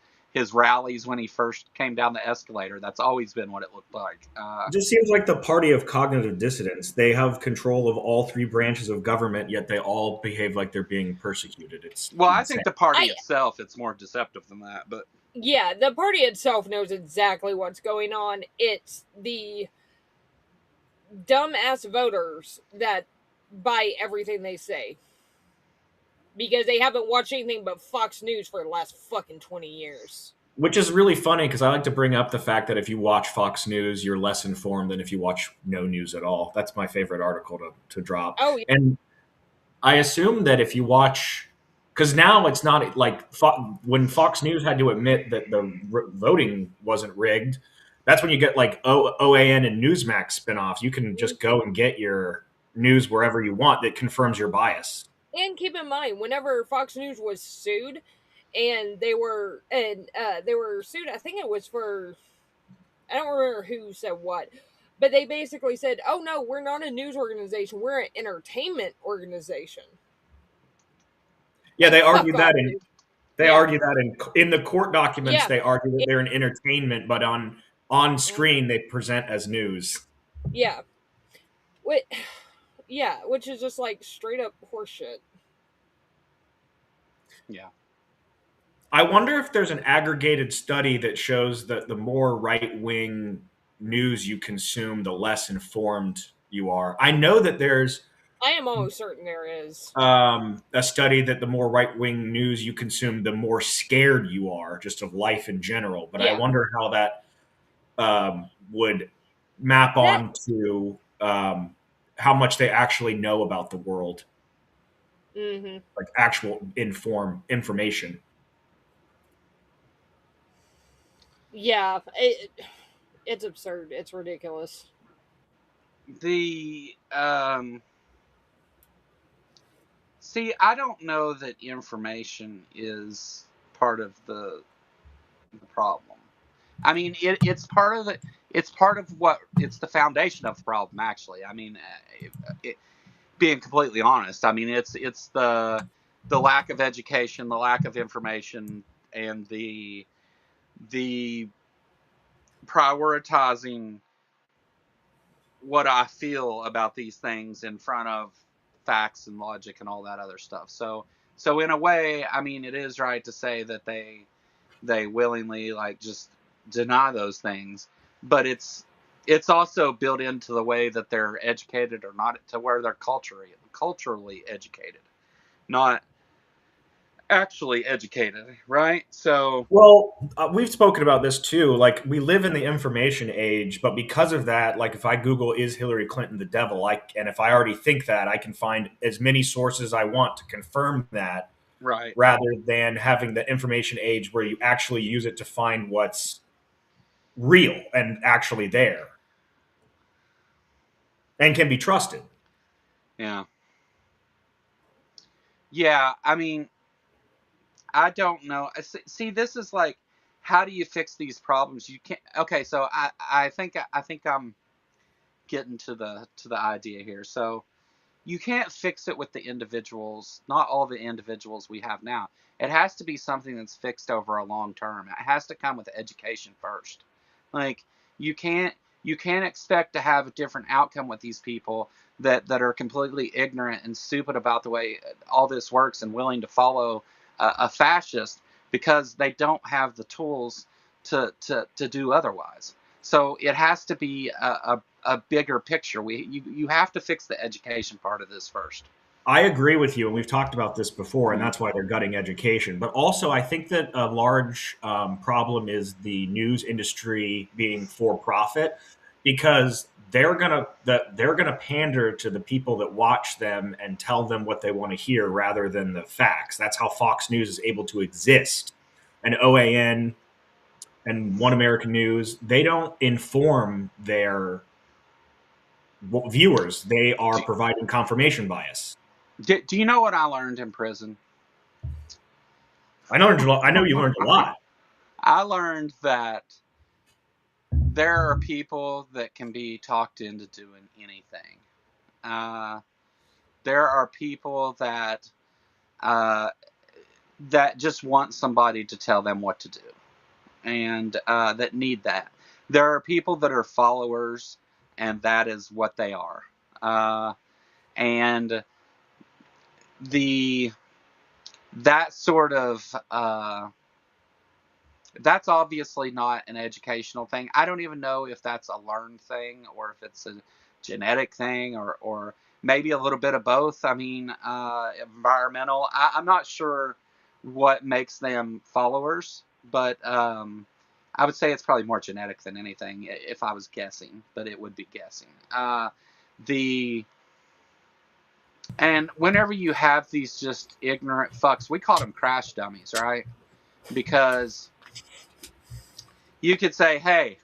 rallies when he first came down the escalator. That's always been what it looked like. It just seems like the party of cognitive dissonance. They have control of all three branches of government, yet they all behave like they're being persecuted. It's insane. I think the party itself, it's more deceptive than that. But yeah, the party itself knows exactly what's going on. It's the dumbass voters that buy everything they say. Because they haven't watched anything but Fox News for the last fucking 20 years. Which is really funny because I like to bring up the fact that if you watch Fox News, you're less informed than if you watch no news at all. That's my favorite article to drop. Oh, yeah. And I assume that if you watch, because now it's not like when Fox News had to admit that the voting wasn't rigged, that's when you get like OAN and Newsmax spinoffs. You can just go and get your news wherever you want that confirms your bias. And keep in mind, whenever Fox News was sued, and they were sued, I think it was for, I don't remember who said what, but they basically said, "Oh no, we're not a news organization; we're an entertainment organization." Yeah, they argue that in the court documents. Yeah. They argue that they're an entertainment, but on on screen they present as news. Yeah. Wait. Yeah, which is just like straight up horseshit. Yeah. I wonder if there's an aggregated study that shows that the more right-wing news you consume, the less informed you are. I know that there's I am almost certain there is. a study that the more right-wing news you consume, the more scared you are just of life in general. But I Yeah. wonder how that would map on to how much they actually know about the world, Mm-hmm. like actual information. Yeah. It's absurd. It's ridiculous. The see, I don't know that information is part of the problem. I mean, it's part of the it's part of what it's the foundation of the problem. Actually, I mean, being completely honest, I mean it's the lack of education, the lack of information, and the prioritizing what I feel about these things in front of facts and logic and all that other stuff. So in a way, I mean, it is right to say that they willingly like just deny those things, but it's also built into the way that they're educated or not, to where they're culturally educated, not actually educated, right? So Well, we've spoken about this too. Like, we live in the information age, but because of that, like, if I Google "is Hillary Clinton the devil," and if I already think that, I can find as many sources I want to confirm that, right. rather than having the information age where you actually use it to find what's real and actually there and can be trusted. Yeah. Yeah, I mean, I don't know. See, this is like, how do you fix these problems? You can't. Okay, so I think I'm getting to the idea here. So you can't fix it with the individuals, not all the individuals we have now. It has to be something that's fixed over a long term. It has to come with education first. Like, you can't you can't expect to have a different outcome with these people that are completely ignorant and stupid about the way all this works and willing to follow a fascist because they don't have the tools to do otherwise. So it has to be a bigger picture. You have to fix the education part of this first. I agree with you, and we've talked about this before, and that's why they're gutting education. But also, I think that a large problem is the news industry being for profit, because they're gonna pander to the people that watch them and tell them what they want to hear rather than the facts. That's how Fox News is able to exist, and OAN and One American News. They don't inform their viewers; they are providing confirmation bias. Do you know what I learned in prison? I know you learned a lot. I learned that there are people that can be talked into doing anything. Uh, there are people uh, that just want somebody to tell them what to do, and that need that. There are people that are followers, and that is what they are. And the that sort of that's obviously not an educational thing. I don't even know if that's a learned thing or if it's a genetic thing or maybe a little bit of both. I mean, environmental. I'm not sure what makes them followers, but I would say it's probably more genetic than anything if I was guessing, but it would be guessing. The And whenever you have these just ignorant fucks, we call them crash dummies, right? Because you could say, "Hey,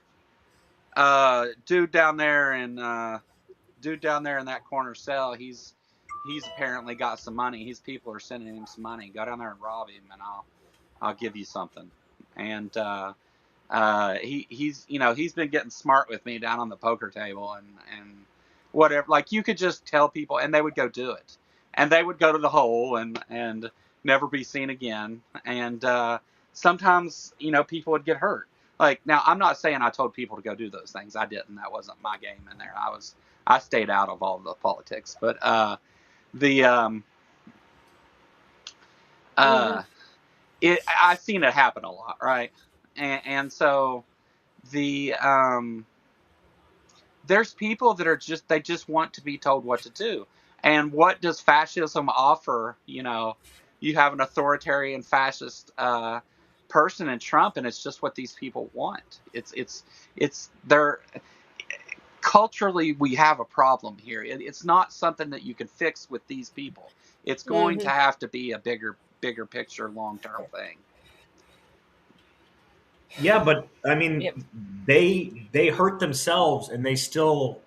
dude down there in that corner cell, he's apparently got some money. His people are sending him some money. Go down there and rob him, and I'll give you something." And he's been getting smart with me down on the poker table and whatever. Like, you could just tell people, and they would go do it, and they would go to the hole and never be seen again. And sometimes people would get hurt. like, now I'm not saying I told people to go do those things. I didn't. That wasn't my game in there. I stayed out of all the politics. But I've seen it happen a lot, right? And so there's people that are they just want to be told what to do. And what does fascism offer? You know, you have an authoritarian fascist person in Trump, and it's just what these people want. It's they're culturally, we have a problem here. It's not something that you can fix with these people. It's going to have to be a bigger picture, long-term thing. Yeah, but I mean, they hurt themselves and they still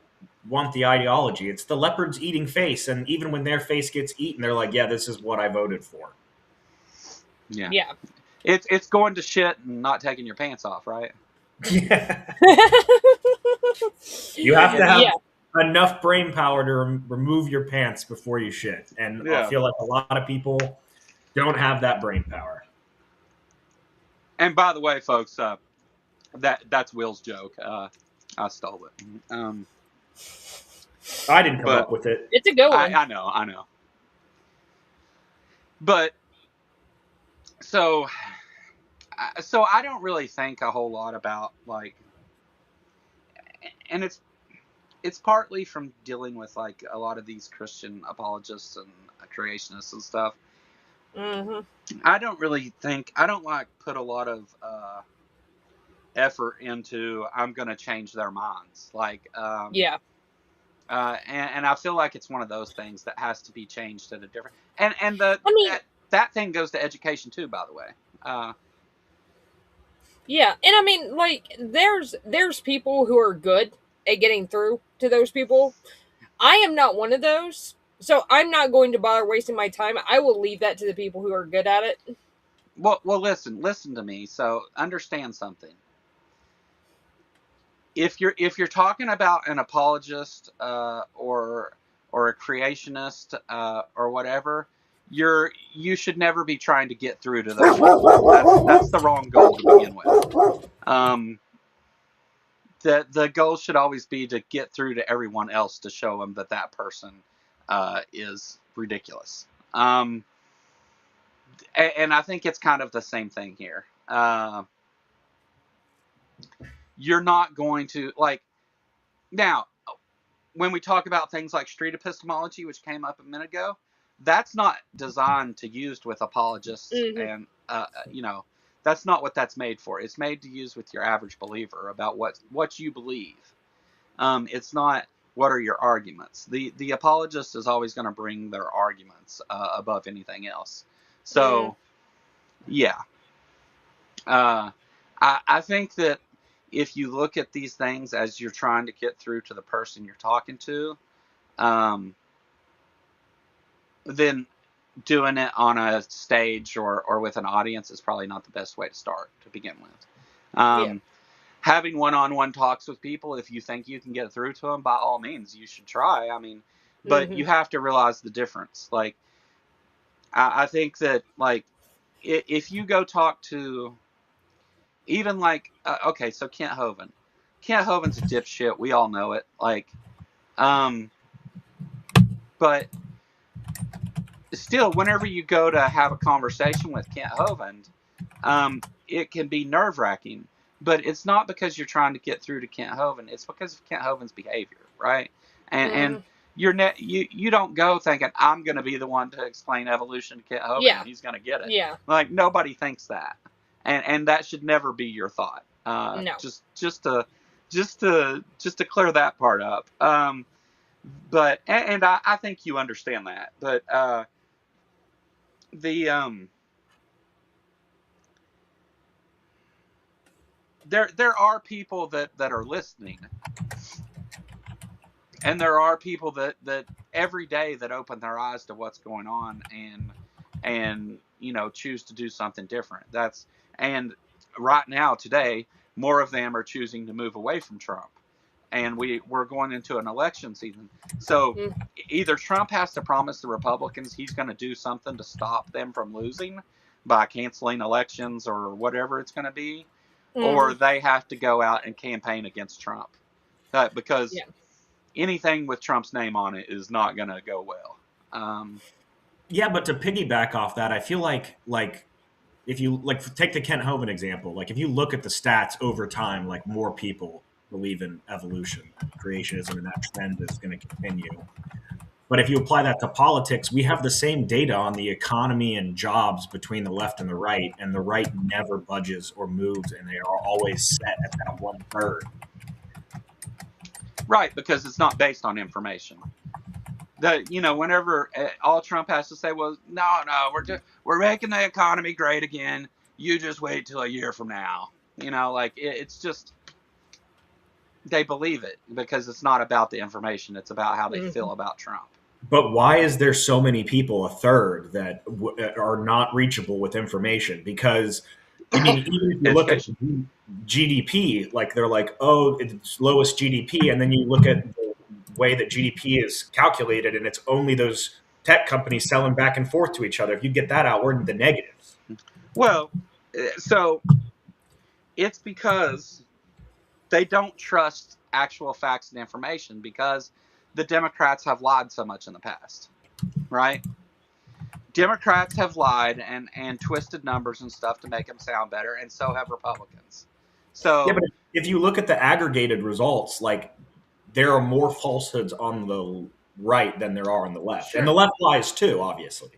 want the ideology. It's the leopard's eating face, and even when their face gets eaten, they're like, "Yeah, this is what I voted for." Yeah. It's going to shit and not taking your pants off, right? Yeah. You have to have enough brain power to remove your pants before you shit, and I feel like a lot of people don't have that brain power. And by the way, folks, that's Will's joke. I stole it. I didn't come up with it. It's a good one. I know. But so I don't really think a whole lot about, like, and it's partly from dealing with, like, a lot of these Christian apologists and creationists and stuff. I don't like put a lot of effort into I'm going to change their minds, like and I feel like it's one of those things that has to be changed at a different and that thing goes to education too, by the way. And I mean, like, there's people who are good at getting through to those people. I am not one of those, so I'm not going to bother wasting my time. I will leave that to the people who are good at it. Well, listen to me. So understand something. If you're talking about an apologist or a creationist or whatever, you should never be trying to get through to those people. That's the wrong goal to begin with. The goal should always be to get through to everyone else to show them that person is ridiculous. And I think it's kind of the same thing here. You're not going to, like, now, when we talk about things like street epistemology, which came up a minute ago, that's not designed to use with apologists, and that's not what that's made for. It's made to use with your average believer about what you believe. It's not what are your arguments. The apologist is always going to bring their arguments above anything else. So, I think that if you look at these things as you're trying to get through to the person you're talking to, then doing it on a stage or with an audience is probably not the best way to start to begin with. Having one-on-one talks with people, if you think you can get through to them, by all means, you should try. I mean, but you have to realize the difference. Like, I think that, like, if you go talk to even, like, okay, so Kent Hovind's a dipshit. We all know it. Like, but still, whenever you go to have a conversation with Kent Hovind, it can be nerve-wracking. But it's not because you're trying to get through to Kent Hovind. It's because of Kent Hovind's behavior, right? And you don't go thinking, I'm going to be the one to explain evolution to Kent Hovind. He's going to get it. Like, nobody thinks that. And that should never be your thought. No. Just to clear that part up. But I think you understand that. But there are people that are listening, and there are people that every day that open their eyes to what's going on and choose to do something different. And right now, today, more of them are choosing to move away from Trump. And we're going into an election season. So either Trump has to promise the Republicans he's going to do something to stop them from losing by canceling elections or whatever it's going to be, or they have to go out and campaign against Trump. Because anything with Trump's name on it is not going to go well. Yeah, but to piggyback off that, I feel like if you take the Kent Hovind example, like if you look at the stats over time, like more people believe in evolution and creationism, and that trend is going to continue. But if you apply that to politics, we have the same data on the economy and jobs between the left and the right never budges or moves, and they are always set at that 1/3. Right, because it's not based on information. Whenever all Trump has to say was, no, we're making the economy great again. You just wait till a year from now. It's just, they believe it because it's not about the information. It's about how they feel about Trump. But why is there so many people, 1/3, that are not reachable with information? Because, I mean, even if you look at GDP, like they're like, oh, it's lowest GDP, and then you look at the way that GDP is calculated, and it's only those tech companies selling back and forth to each other. If you get that out, we're in the negatives. Well, so it's because they don't trust actual facts and information because the Democrats have lied so much in the past, right? Democrats have lied and twisted numbers and stuff to make them sound better, and so have Republicans. So yeah, but if you look at the aggregated results, like there are more falsehoods on the right than there are on the left. Sure. And the left lies too, obviously.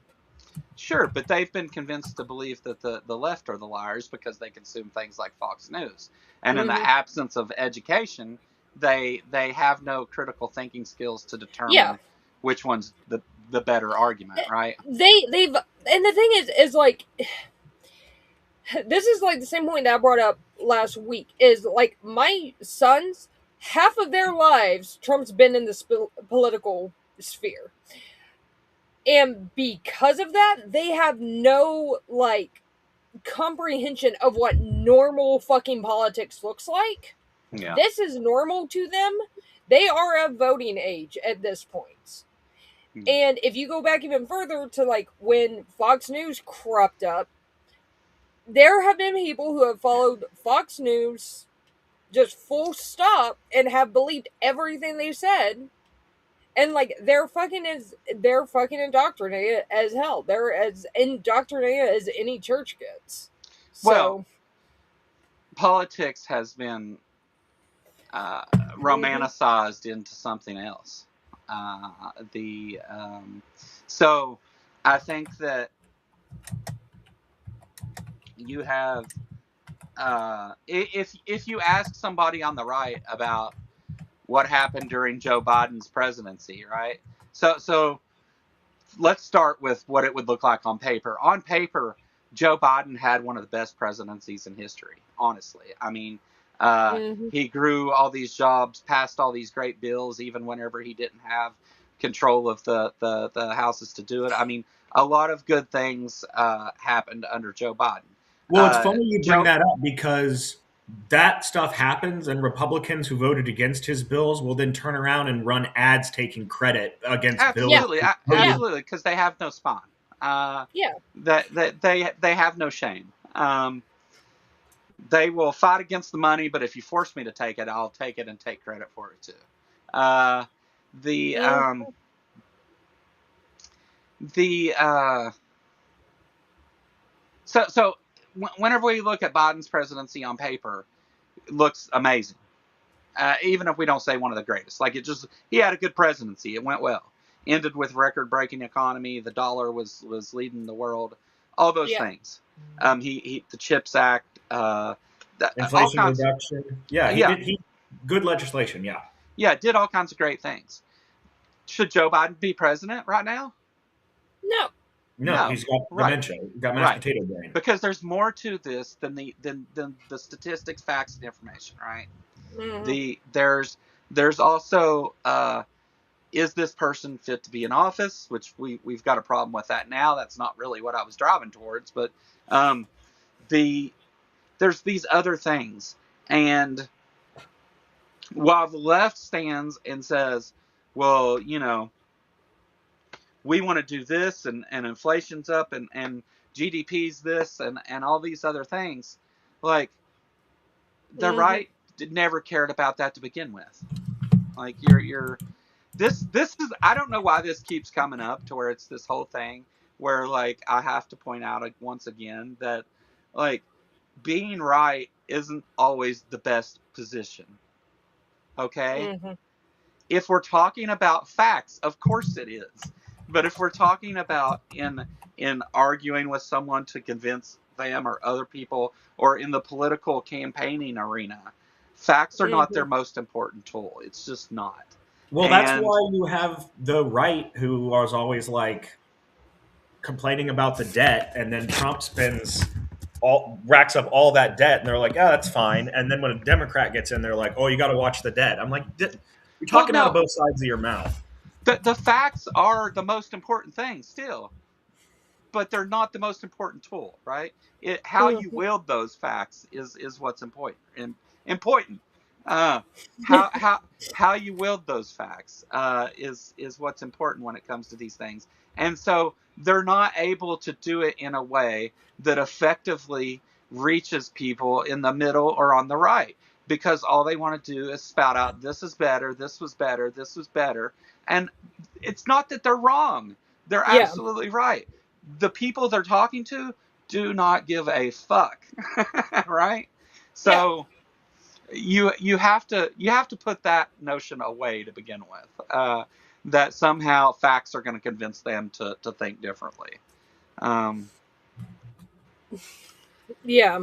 Sure, but they've been convinced to believe that the left are the liars because they consume things like Fox News. And in the absence of education, they have no critical thinking skills to determine which one's the better argument, right? They've and the thing is like, this is like the same point that I brought up last week, is like my sons, half of their lives Trump's been in the political sphere. And because of that, they have no, like, comprehension of what normal fucking politics looks like. Yeah. This is normal to them. They are of voting age at this point. And if you go back even further to, like, when Fox News cropped up, there have been people who have followed Fox News just full stop and have believed everything they said. And, like, they're fucking indoctrinated as hell. They're as indoctrinated as any church gets. So, well, politics has been romanticized into something else. So I think that you have, if you ask somebody on the right about what happened during Joe Biden's presidency, right? So let's start with what it would look like on paper. On paper, Joe Biden had one of the best presidencies in history, honestly. I mean, he grew all these jobs, passed all these great bills, even whenever he didn't have control of the houses to do it. I mean, a lot of good things happened under Joe Biden. Well, it's funny you bring that up because that stuff happens, and Republicans who voted against his bills will then turn around and run ads taking credit against bills. Absolutely, because they have no spine. That they have no shame. They will fight against the money, but if you force me to take it, I'll take it and take credit for it too. So whenever we look at Biden's presidency on paper, it looks amazing. Even if we don't say one of the greatest, like he had a good presidency. It went well. Ended with record-breaking economy. The dollar was leading the world. All those things. The CHIPS Act. Inflation reduction. He good legislation. Yeah, did all kinds of great things. Should Joe Biden be president right now? No, he's got dementia. He's got mashed potato brain. Because there's more to this than the statistics, facts, and information, right? There's also is this person fit to be in office? Which we've got a problem with that now. That's not really what I was driving towards, but there's these other things. And while the left stands and says, well, we want to do this and inflation's up and GDP's this and all these other things, like, the right never cared about that to begin with. Like this is, I don't know why this keeps coming up to where it's this whole thing where like I have to point out once again that like being right isn't always the best position. Okay? If we're talking about facts, of course it is. But if we're talking about in arguing with someone to convince them or other people, or in the political campaigning arena, facts are not their most important tool. It's just not. Well, that's why you have the right, who was always like complaining about the debt, and then Trump racks up all that debt, and they're like, "Yeah, that's fine." And then when a Democrat gets in, they're like, "Oh, you got to watch the debt." I'm like, "You're talking out of both sides of your mouth." The facts are the most important thing still, but they're not the most important tool, right? How you wield those facts is what's important. How you wield those facts is what's important when it comes to these things. And so they're not able to do it in a way that effectively reaches people in the middle or on the right, because all they want to do is spout out, this is better, this was better, this was better. And it's not that they're wrong. They're absolutely right. The people they're talking to do not give a fuck. Right? So you have to put that notion away to begin with. That somehow facts are going to convince them to think differently. Yeah.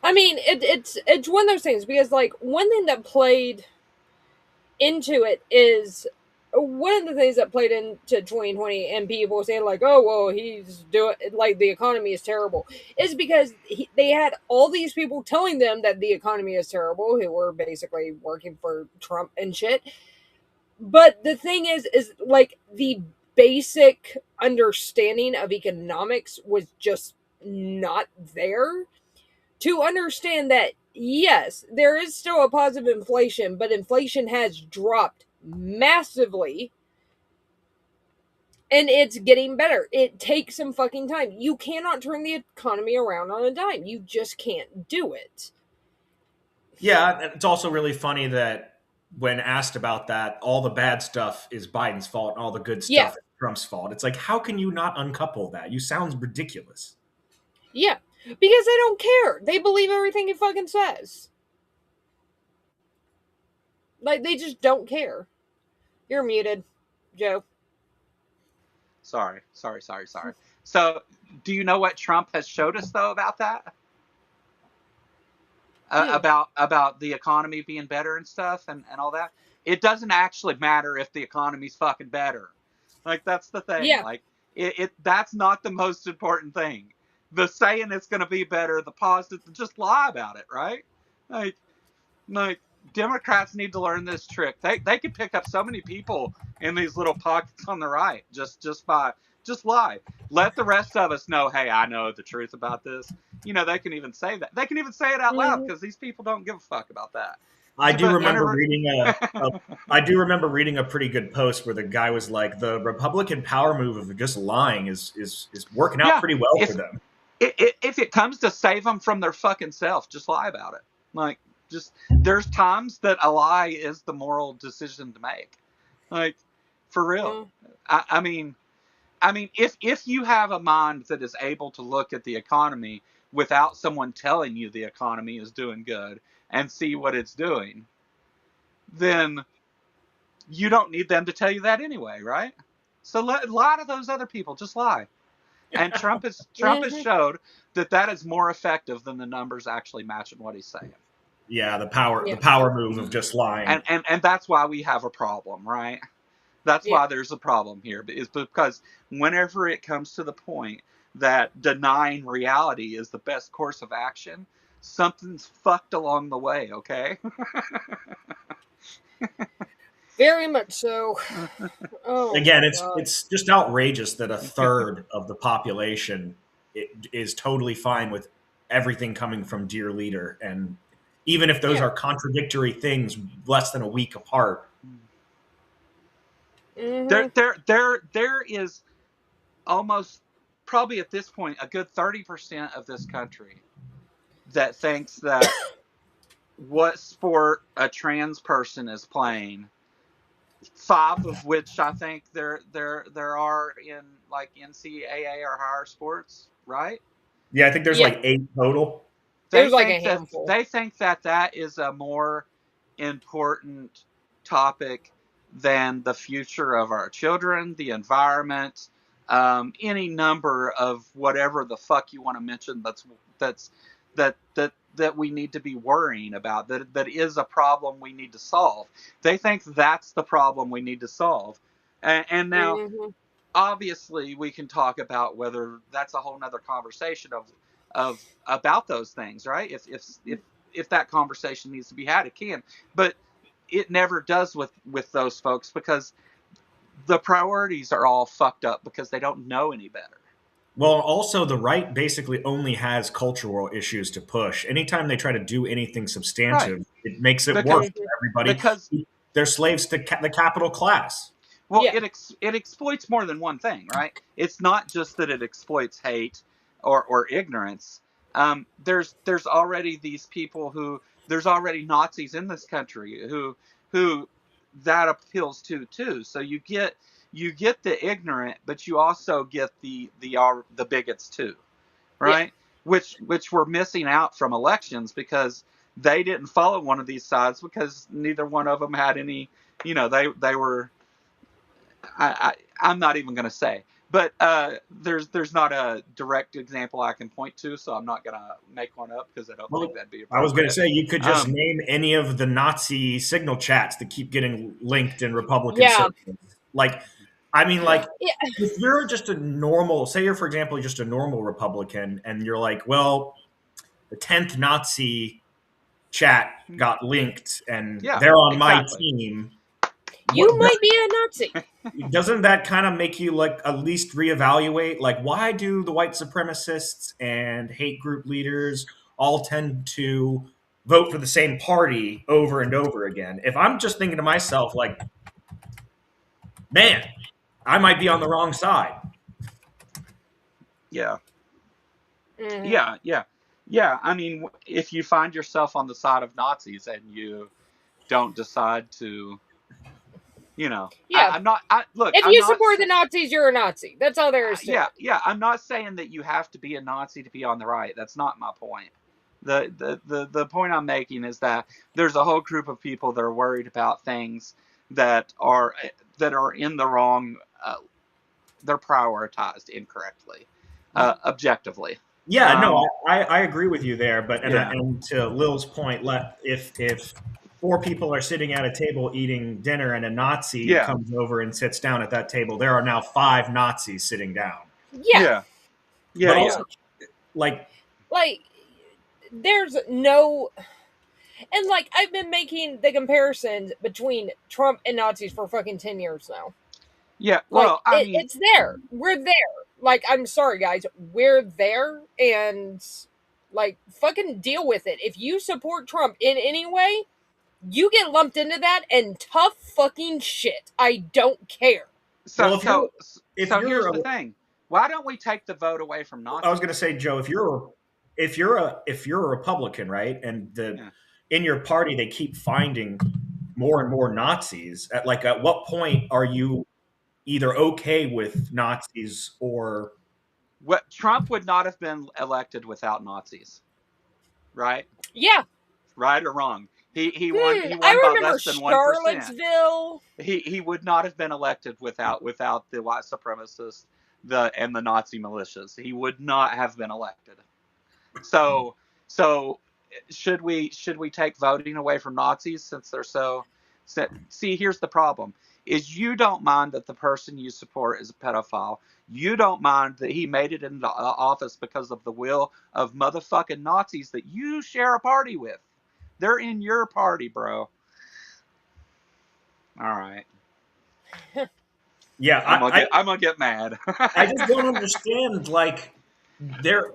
I mean, it's one of those things, because like one thing that played into it is, one of the things that played into 2020 and people saying like, oh, well, he's doing, like, the economy is terrible, is because they had all these people telling them that the economy is terrible, who were basically working for Trump and shit. But the thing is like the basic understanding of economics was just not there to understand that, yes, there is still a positive inflation, but inflation has dropped massively and it's getting better. It takes some fucking time. You cannot turn the economy around on a dime. You just can't do it. Yeah, and it's also really funny that when asked about that, all the bad stuff is Biden's fault and all the good stuff is Trump's fault. It's like, how can you not uncouple that? You sound ridiculous. Yeah, because they don't care. They believe everything he fucking says. Like, they just don't care. You're muted, Joe. Sorry. So, do you know what Trump has showed us, though, about that? About the economy being better and stuff and all that? It doesn't actually matter if the economy's fucking better. Like, that's the thing. Yeah. Like, that's not the most important thing. The saying it's going to be better, the positive, just lie about it, right? Like Democrats need to learn this trick. They can pick up so many people in these little pockets on the right just lie. Let the rest of us know, hey, I know the truth about this. You know, they can even say that. They can even say it out loud, because these people don't give a fuck about that. I do remember reading a pretty good post where the guy was like, the Republican power move of just lying is working out pretty well for them. If it comes to save them from their fucking self, just lie about it. Like, just, there's times that a lie is the moral decision to make. Like, for real. I mean, if you have a mind that is able to look at the economy without someone telling you the economy is doing good and see what it's doing, then you don't need them to tell you that anyway, right? So a lot of those other people just lie. And Trump has showed that is more effective than the numbers actually matching what he's saying. Yeah, the power move of just lying. And that's why we have a problem, right? That's why there's a problem here, is because whenever it comes to the point that denying reality is the best course of action, something's fucked along the way, okay? Very much so. Again, it's just outrageous that a third of the population is totally fine with everything coming from Dear Leader, and even if those are contradictory things less than a week apart. There is almost, probably at this point, a good 30% of this country that thinks that what sport a trans person is playing, 5 of which I think there are in like NCAA or higher sports, right? Yeah, I think there's Yeah. like 8 total. There's like a handful. They think that is a more important topic than the future of our children, the environment, any number of whatever the fuck you want to mention that we need to be worrying about, that is a problem we need to solve. They think that's the problem we need to solve. And now, obviously, we can talk about whether that's a whole nother conversation of about those things, right? If that conversation needs to be had, it can. But it never does with those folks, because the priorities are all fucked up because they don't know any better. Well, also the right basically only has cultural issues to push. Anytime they try to do anything substantive, Right. it makes it Because- worse for everybody. because- they're slaves to the capital class. Well, Yeah. it exploits more than one thing, right? It's not just that it exploits hate or ignorance. There's already these people there's already Nazis in this country who that appeals to too. So you get the ignorant, but you also get the bigots too, right? Yeah. Which we're missing out from elections because they didn't follow one of these sides because neither one of them had any. They were. I'm not even going to say, but there's not a direct example I can point to, so I'm not going to make one up because I don't think that'd be appropriate. I was going to say you could just name any of the Nazi signal chats that keep getting linked in Republican circles. Like, I mean, like, if you're just a normal, say you're, for example, just a normal Republican, and you're like, well, the 10th Nazi chat got linked, and they're on my team. You might be a Nazi. Doesn't that kind of make you like at least reevaluate, like, why do the white supremacists and hate group leaders all tend to vote for the same party over and over again? If I'm just thinking to myself, like, man, I might be on the wrong side. Yeah. Mm-hmm. Yeah. I mean, if you find yourself on the side of Nazis and you don't decide to, Yeah. If you support the Nazis, you're a Nazi. That's all there is to it. Yeah. I'm not saying that you have to be a Nazi to be on the right. That's not my point. The point I'm making is that there's a whole group of people that are worried about things that are in the wrong. They're prioritized incorrectly, objectively. Yeah, no, I agree with you there. But and to Lil's point, if 4 people are sitting at a table eating dinner and a Nazi comes over and sits down at that table, there are now 5 Nazis sitting down. Yeah. But also, like there's no, and like I've been making the comparisons between Trump and Nazis for fucking 10 years now. Yeah, well, like, it's there. We're there. Like, I'm sorry, guys. We're there, and like, fucking deal with it. If you support Trump in any way, you get lumped into that, and tough fucking shit. I don't care. So here's the thing. Why don't we take the vote away from Nazis? I was going to say, Joe, if you're a Republican, right, and in your party they keep finding more and more Nazis, at what point are you either okay with Nazis or what? Trump would not have been elected without Nazis, right? Yeah. Right or wrong? He won. He won by less than 1%. Charlottesville. He would not have been elected without the white supremacists and the Nazi militias. He would not have been elected. So should we take voting away from Nazis since they're so? See, here's the problem. Is you don't mind that the person you support is a pedophile. You don't mind that he made it into office because of the will of motherfucking Nazis that you share a party with. They're in your party, bro. All right. Yeah, I'm gonna get mad. I just don't understand. Like, their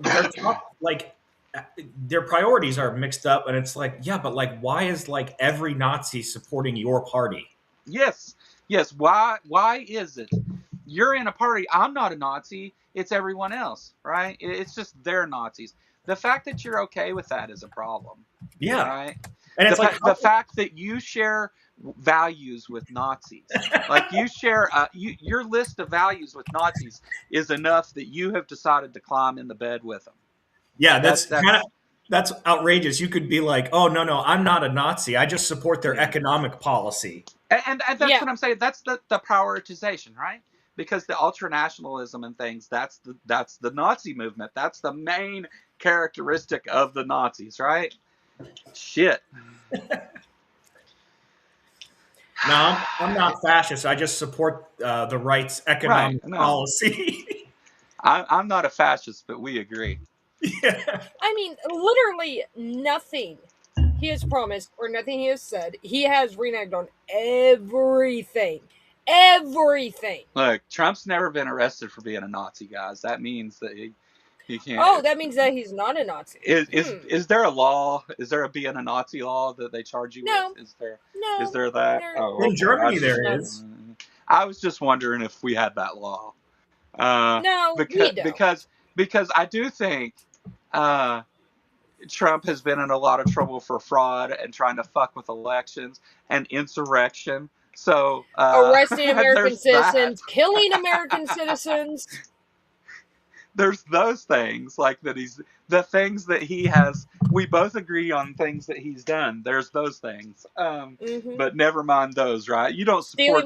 priorities are mixed up, and it's like, yeah, but like, why is like every Nazi supporting your party? Yes. Why is it? You're in a party. I'm not a Nazi. It's everyone else, right? It's just they're Nazis. The fact that you're okay with that is a problem. Yeah. Right. And it's the fact that you share values with Nazis, like you share your list of values with Nazis is enough that you have decided to climb in the bed with them. Yeah, that's outrageous. You could be like, oh no, I'm not a Nazi. I just support their economic policy. And that's what I'm saying. That's the prioritization, right? Because the ultranationalism and things, that's the Nazi movement. That's the main characteristic of the Nazis, right? Shit. No, I'm not fascist. I just support the right's economic policy. I'm not a fascist, but we agree. Yeah. I mean, literally nothing he has promised or nothing he has said. He has reneged on everything. Everything. Look, Trump's never been arrested for being a Nazi, guys. That means that he can't. Oh, that means that he's not a Nazi. Is there a law? Is there a being a Nazi law that they charge you with? Is there that? In Germany there is. I was just wondering if we had that law. No, we don't. Because I do think Trump has been in a lot of trouble for fraud and trying to fuck with elections and insurrection. So arresting American citizens, killing American citizens. There's those things like that. The things that he has. We both agree on things that he's done. There's those things, but never mind those. Right? You don't support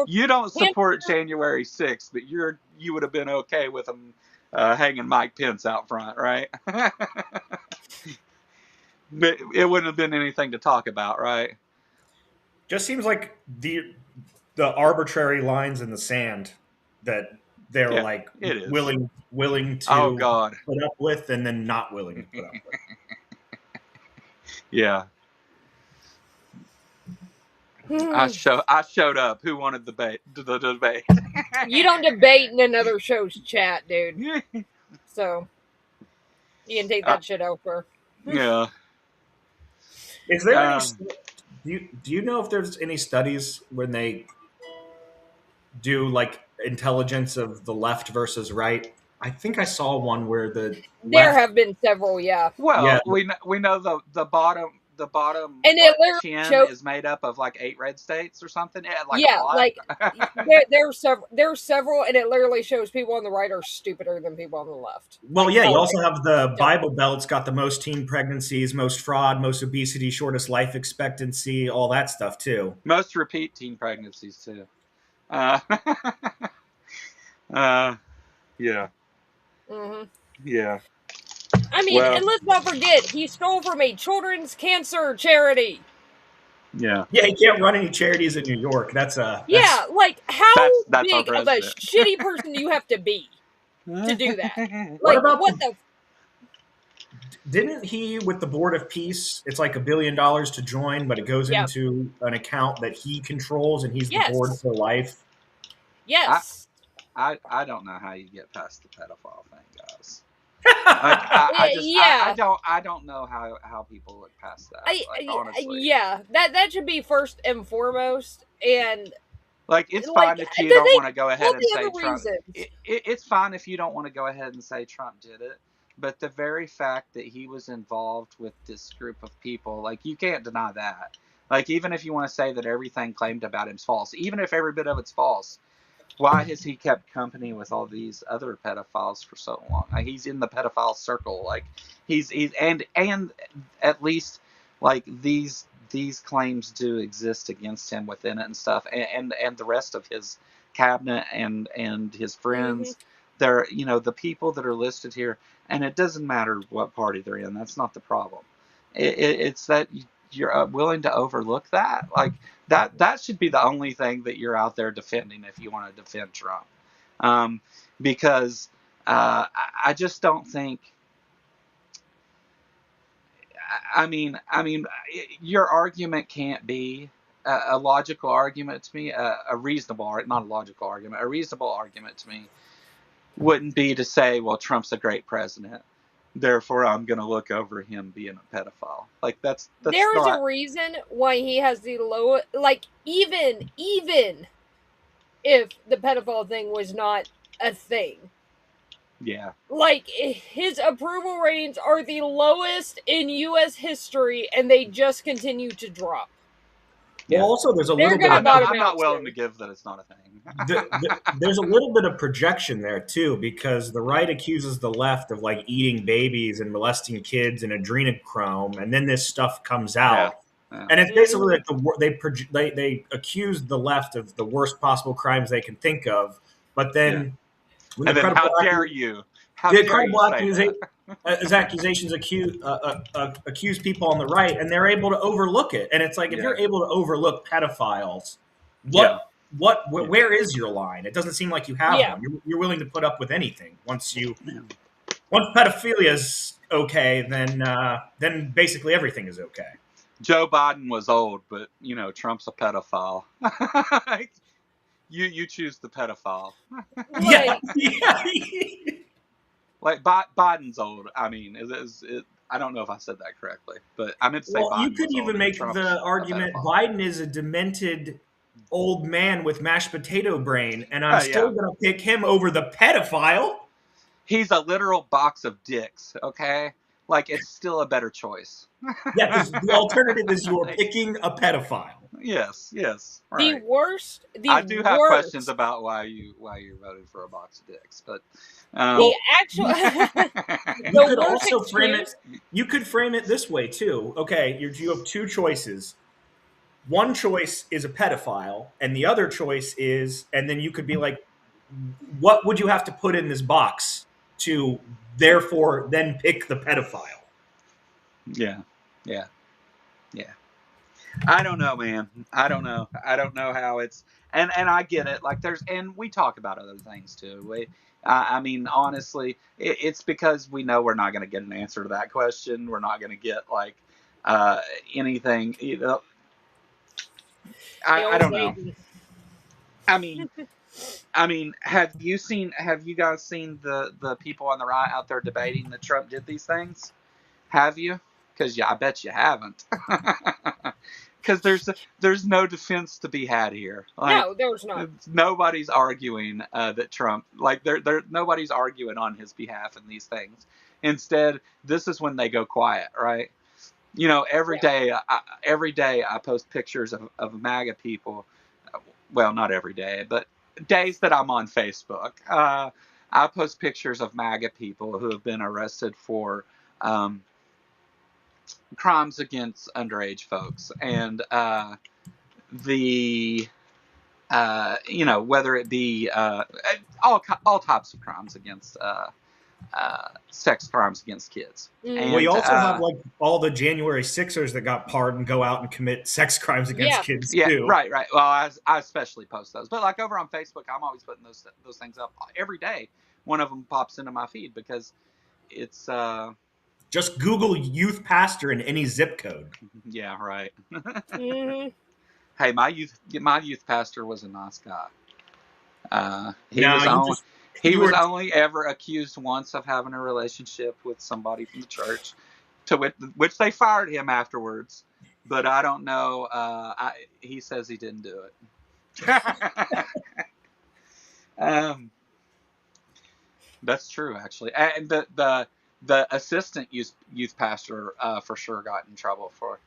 you don't support January 6th, but you would have been okay with him hanging Mike Pence out front, right? But it wouldn't have been anything to talk about, right? Just seems like the arbitrary lines in the sand that they're willing to put up with, and then not willing to put up with. Yeah. I showed up. Who wanted the debate? You don't debate in another show's chat, dude. So you can take that shit over. Yeah. Is there any? Do you know if there's any studies when they do like intelligence of the left versus right? I think I saw one where there have been several, yeah. Well, we know the bottom and it chin is made up of like 8 red states or something. There's several, and it literally shows people on the right are stupider than people on the left. Well, you also have the Bible Belt's got the most teen pregnancies, most fraud, most obesity, shortest life expectancy, all that stuff too. Most repeat teen pregnancies too. Yeah. Mm-hmm. Yeah. I mean, and let's not forget, he stole from a children's cancer charity. Yeah. Yeah, he can't run any charities in New York. That's how big of a shitty person do you have to be to do that? Like, what the? Didn't he, with the Board of Peace, it's like $1 billion to join, but it goes into an account that he controls, and he's the board for life? Yes. I don't know how you get past the pedophile thing, guys. I don't know how people look past that. Honestly. Yeah, that should be first and foremost. And like, it's fine if you don't want to go ahead and say Trump. It's fine if you don't want to go ahead and say Trump did it. But the very fact that he was involved with this group of people, like, you can't deny that. Like, even if you want to say that everything claimed about him is false, even if every bit of it's false, why has he kept company with all these other pedophiles for so long? Like, he's in the pedophile circle. Like, he's and at least like these claims do exist against him within it and stuff, and the rest of his cabinet and his friends. They're, the people that are listed here, and it doesn't matter what party they're in. That's not the problem. It's that you're willing to overlook that. Like, that should be the only thing that you're out there defending if you want to defend Trump. Because I just don't think. I mean, your argument can't be a logical argument to me. A reasonable argument to me wouldn't be to say, well, Trump's a great president, therefore I'm going to look over him being a pedophile. Like, that's there is a reason why he has the low, like, even if the pedophile thing was not a thing, Yeah. Like, his approval ratings are the lowest in U.S. history, and they just continue to drop. Well, also there's a They're little bit. gonna bottom I'm not out willing soon. to give that it's not a thing. There's a little bit of projection there too, because the right accuses the left of like eating babies and molesting kids and adrenochrome, and then this stuff comes out, Yeah. and it's basically like they accuse the left of the worst possible crimes they can think of, but then when And the then, how dare you? How the dare you credible say that? accusations accuse people on the right, and they're able to overlook it. And it's like, if Yeah. you're able to overlook pedophiles, Yeah. where is your line? It doesn't seem like you have Yeah. one. You're willing to put up with anything once pedophilia is okay, then basically everything is okay. Joe Biden was old, but Trump's a pedophile. You choose the pedophile. Yeah, Like, Biden's old. I mean, I don't know if I said that correctly, but I meant to say well, you Biden could was old even and make Trump's the a argument pedophile. Biden is a demented old man with mashed potato brain, and I'm still going to pick him over the pedophile. He's a literal box of dicks, okay? Like, it's still a better choice. Yeah, because the alternative is you're picking a pedophile. Yes, right. The worst. I do have questions about why you voted for a box of dicks, but the actual. You could also frame it. You could frame it this way too. Okay, you have two choices. One choice is a pedophile, and the other choice is, and then you could be like, what would you have to put in this box to therefore then pick the pedophile? Yeah. I don't know, man. I don't know how it's, and I get it. Like, and we talk about other things too. I mean, honestly, it's because we know we're not going to get an answer to that question. We're not going to get like anything. I don't know. I mean, have you guys seen the people on the right out there debating that Trump did these things? Have you? Because I bet you haven't. Because there's no defense to be had here. Like, no, there's not. Nobody's arguing that Trump, like, nobody's arguing on his behalf in these things. Instead, this is when they go quiet, right? Every day I post pictures of MAGA people. Well, not every day, but days that I'm on Facebook. I post pictures of MAGA people who have been arrested for crimes against underage folks, and whether it be all types of crimes against sex crimes against kids. And we also have like all the January 6ers that got pardoned go out and commit sex crimes against kids too. Right. Well, I especially post those, but like over on Facebook, I'm always putting those things up every day. One of them pops into my feed because it's just Google youth pastor in any zip code. Yeah, right. Mm-hmm. Hey, my youth pastor was a nice guy. He was only ever accused once of having a relationship with somebody from the church, to which they fired him afterwards. But I don't know. He says he didn't do it. That's true, actually. And the assistant youth pastor for sure got in trouble for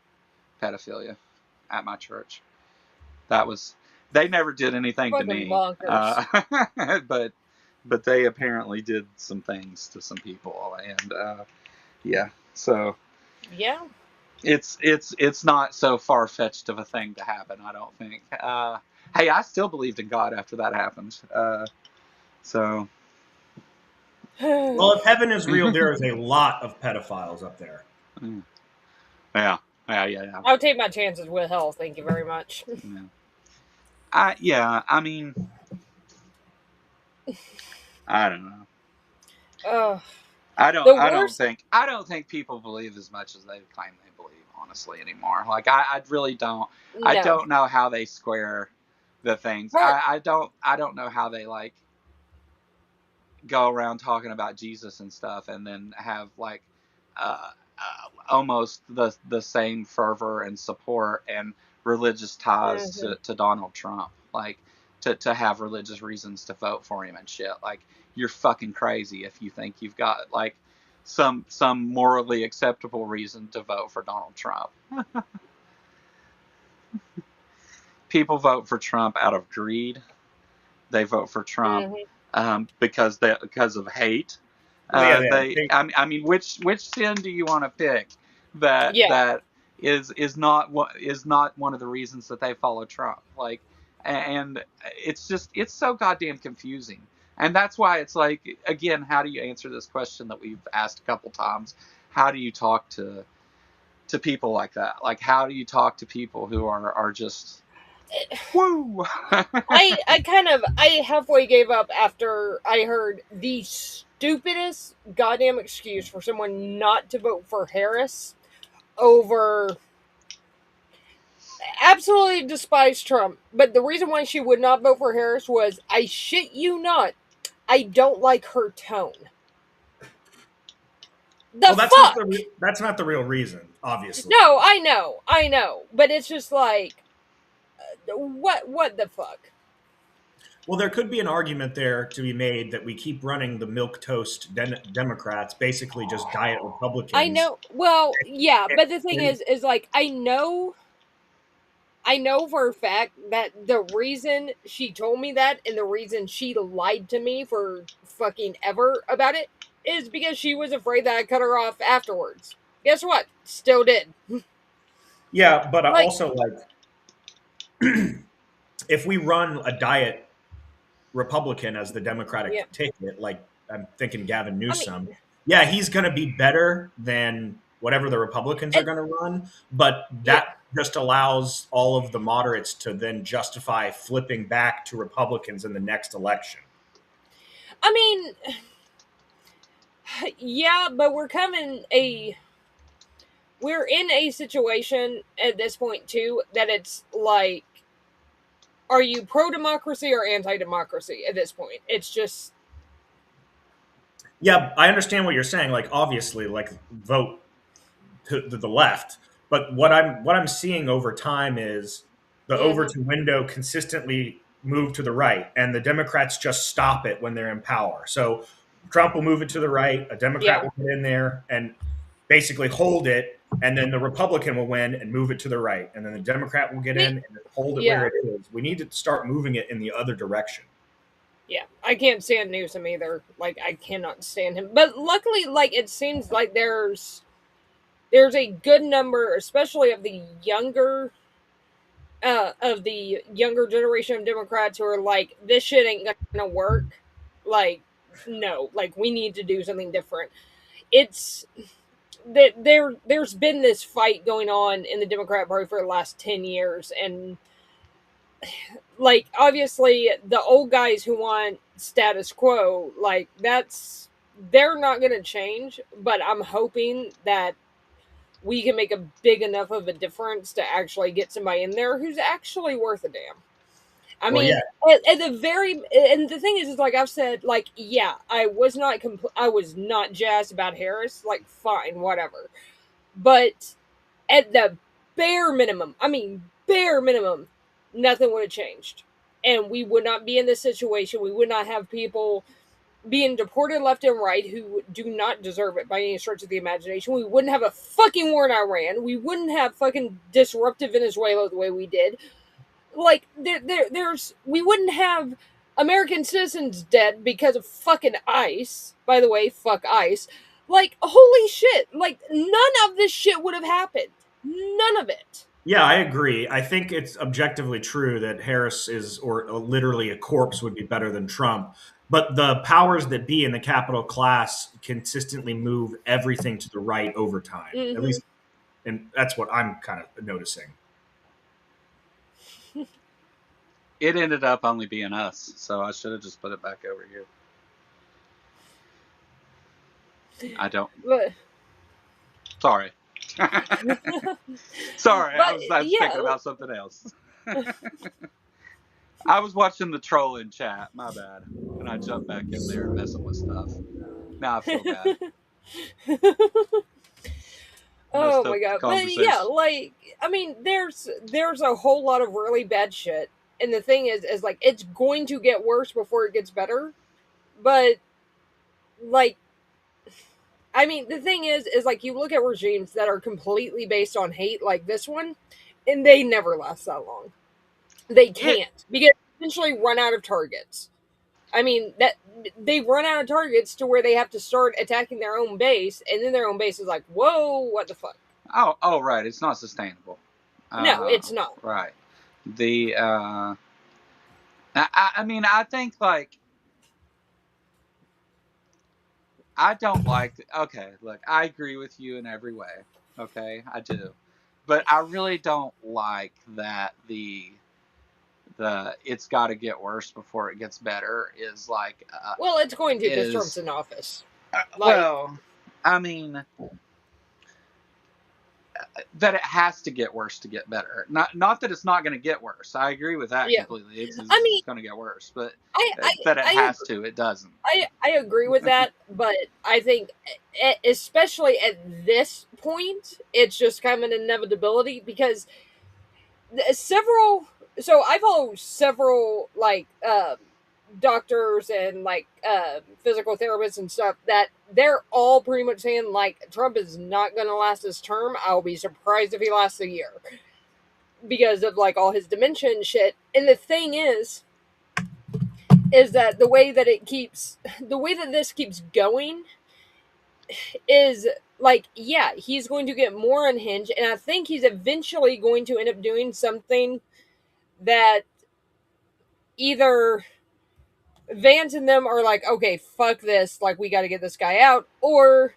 pedophilia at my church. They never did anything to me, but they apparently did some things to some people, and so it's not so far-fetched of a thing to happen, I don't think. Hey, I still believed in God after that happened, so. Well, if heaven is real, there is a lot of pedophiles up there. Yeah. I'll take my chances with hell. Thank you very much. I mean, I don't know. I don't think people believe as much as they claim they believe, honestly, anymore. Like, I really don't. No. I don't know how they square the things. I don't know how they like go around talking about Jesus and stuff, and then have like almost the same fervor and support and religious ties to Donald Trump. Like, to have religious reasons to vote for him and shit. Like, you're fucking crazy if you think you've got like some morally acceptable reason to vote for Donald Trump. People vote for Trump out of greed. They vote for Trump because of hate. I mean, which sin do you want to pick? That is not one of the reasons that they follow Trump. Like, and it's so goddamn confusing. And that's why it's like, again, how do you answer this question that we've asked a couple times? How do you talk to people like that? Like, how do you talk to people who are just woo? I halfway gave up after I heard the stupidest goddamn excuse for someone not to vote for Harris over. Absolutely despise Trump, but the reason why she would not vote for Harris was, I shit you not, I don't like her tone. That's not the real reason, obviously. No, I know, but it's just like, what the fuck? Well, there could be an argument there to be made that we keep running the milquetoast Democrats, basically just diet Republicans. I know. Well, yeah, but the thing is like, I know for a fact that the reason she told me that and the reason she lied to me for fucking ever about it is because she was afraid that I cut her off afterwards. Guess what? Still did. Yeah, but also, like, if we run a diet Republican as the Democratic ticket, like, I'm thinking Gavin Newsom, he's going to be better than whatever the Republicans are going to run, but that just allows all of the moderates to then justify flipping back to Republicans in the next election. I mean, yeah, but we're in a situation at this point too that it's like, are you pro-democracy or anti-democracy at this point? It's just... Yeah, I understand what you're saying. Like, obviously, like, vote to the left. But what I'm seeing over time is the Overton window consistently move to the right, and the Democrats just stop it when they're in power. So Trump will move it to the right, a Democrat will get in there and basically hold it, and then the Republican will win and move it to the right, and then the Democrat will get in and hold it where it is. We need to start moving it in the other direction. Yeah, I can't stand Newsom either. Like, I cannot stand him. But luckily, like, it seems like there's a good number, especially of the younger generation of Democrats who are like, this shit ain't gonna work. Like, no, like, we need to do something different. It's that there's been this fight going on in the Democrat Party for the last 10 years, and like, obviously the old guys who want status quo, like, they're not going to change, but I'm hoping that we can make a big enough of a difference to actually get somebody in there who's actually worth a damn. I mean, at the very, and the thing is like I've said, like, yeah, I was not jazzed about Harris, like, fine, whatever. But at the bare minimum, nothing would have changed. And we would not be in this situation. We would not have people being deported left and right who do not deserve it by any stretch of the imagination. We wouldn't have a fucking war in Iran. We wouldn't have fucking disrupted Venezuela the way we did. Like, we wouldn't have American citizens dead because of fucking ICE. By the way, fuck ICE. Like, holy shit. Like, none of this shit would have happened. None of it. Yeah, I agree. I think it's objectively true that Harris or literally a corpse would be better than Trump. But the powers that be in the capital class consistently move everything to the right over time. At least, and that's what I'm kind of noticing. It ended up only being us, so I should have just put it back over here. I don't. Sorry. Sorry, I was thinking about something else. I was watching the troll in chat, my bad. And I jumped back in there messing with stuff. Now I feel bad. Oh my god. But yeah, like, I mean, there's a whole lot of really bad shit. And the thing is like, it's going to get worse before it gets better. But, like, I mean, the thing is like, you look at regimes that are completely based on hate, like this one, and they never last that long. They can't, because they eventually run out of targets. I mean, that they run out of targets to where they have to start attacking their own base, and then their own base is like, whoa, what the fuck? Oh, right. It's not sustainable. No, it's not. Right. The I mean, I think, like, I don't like. Okay, look, I agree with you in every way. Okay, I do, but I really don't like that the it's got to get worse before it gets better is like. Well, it's going to, because Trump's in office. Well, I mean, that it has to get worse to get better. Not that it's not going to get worse. I agree with that completely. It's going to get worse, but that it has to. It doesn't. I agree with that, but I think, especially at this point, it's just kind of an inevitability, because several. So I follow several, like, doctors and, like, physical therapists and stuff, that they're all pretty much saying, like, Trump is not going to last his term. I'll be surprised if he lasts a year, because of, like, all his dementia and shit. And the thing is that the way that this keeps going is, like, yeah, he's going to get more unhinged, and I think he's eventually going to end up doing something that either Vance and them are like, okay, fuck this, like, we got to get this guy out, or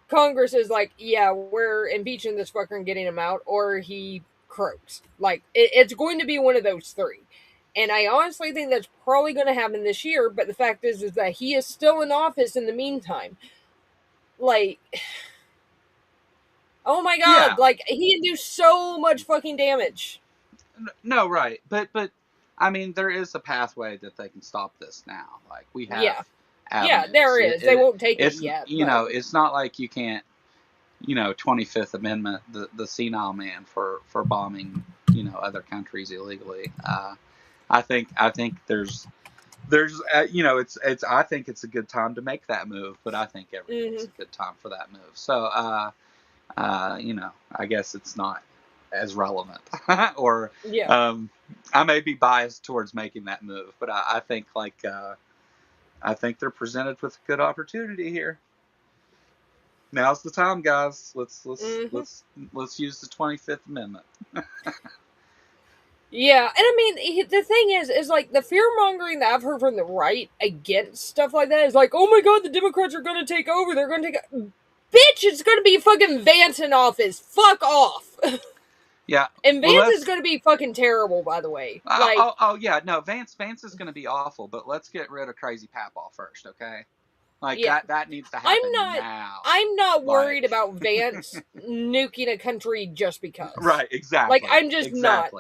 Congress is like, yeah, we're impeaching this fucker and getting him out, or he croaks. Like, it's going to be one of those three. And I honestly think that's probably going to happen this year, but the fact is that he is still in office in the meantime. Like, oh my god, like, he can do so much fucking damage. No, right. But I mean, there is a pathway that they can stop this now. Like, we have avenues. Yeah, there is. They won't take it yet. You know, it's not like you can't, 25th Amendment, the senile man for bombing, other countries illegally. I think there's it's I think it's a good time to make that move, but I think everything's a good time for that move. So I guess it's not as relevant, or I may be biased towards making that move, but I think, like, I think they're presented with a good opportunity here. Now's the time, guys. Let's use the 25th Amendment. Yeah, and I mean, the thing is like, the fear mongering that I've heard from the right against stuff like that is like, oh my god, the Democrats are going to take over. They're going to take. Bitch, it's going to be fucking Vance in office. Fuck off. Yeah, and Vance is going to be fucking terrible, by the way. Like, yeah, no, Vance is going to be awful, but let's get rid of Crazy Papaw first, okay? Like, that needs to happen now. I'm not worried about Vance nuking a country just because. Right, exactly. Like, I'm just not.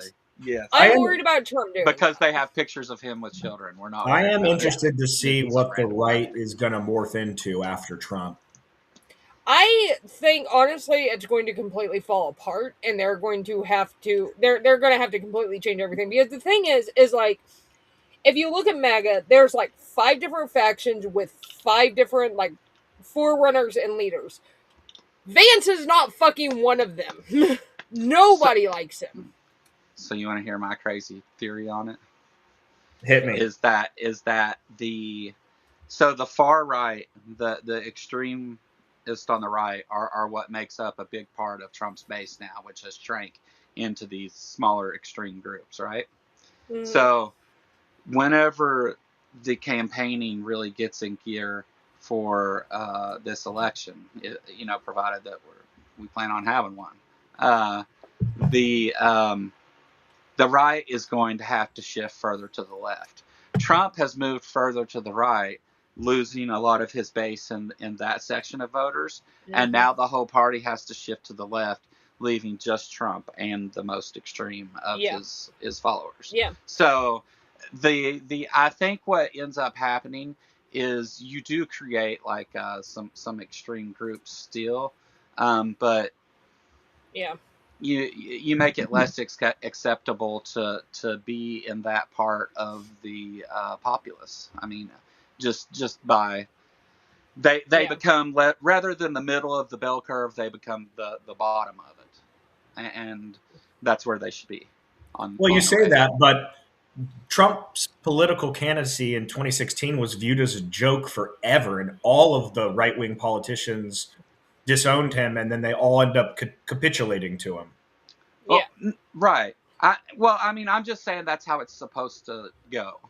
Yes. I'm worried about Trump doing because they have pictures of him with children. We're not. I am interested to see what the right is going to morph into after Trump. I think, honestly, it's going to completely fall apart, and they're going to have to. They're going to have to completely change everything, because the thing is like, if you look at MAGA, there's like 5 different factions with 5 different, like, forerunners and leaders. Vance is not fucking one of them. Nobody likes him. So you want to hear my crazy theory on it? Hit me. Is that the far right, the extremists on the right are what makes up a big part of Trump's base now, which has shrank into these smaller extreme groups, right? Mm-hmm. So whenever the campaigning really gets in gear for this election, provided that we plan on having one, the right is going to have to shift further to the left. Trump has moved further to the right, losing a lot of his base in that section of voters, and now the whole party has to shift to the left, leaving just Trump and the most extreme of his followers. Yeah. So I think what ends up happening is you do create, like, some extreme groups still, but you make it less acceptable to be in that part of the populace. I mean, just by they become rather than the middle of the bell curve, they become the bottom of it, and that's where they should be. Well, you say that, but Trump's political candidacy in 2016 was viewed as a joke forever, and all of the right-wing politicians disowned him, and then they all end up capitulating to him. Well, right. I mean, I'm just saying that's how it's supposed to go.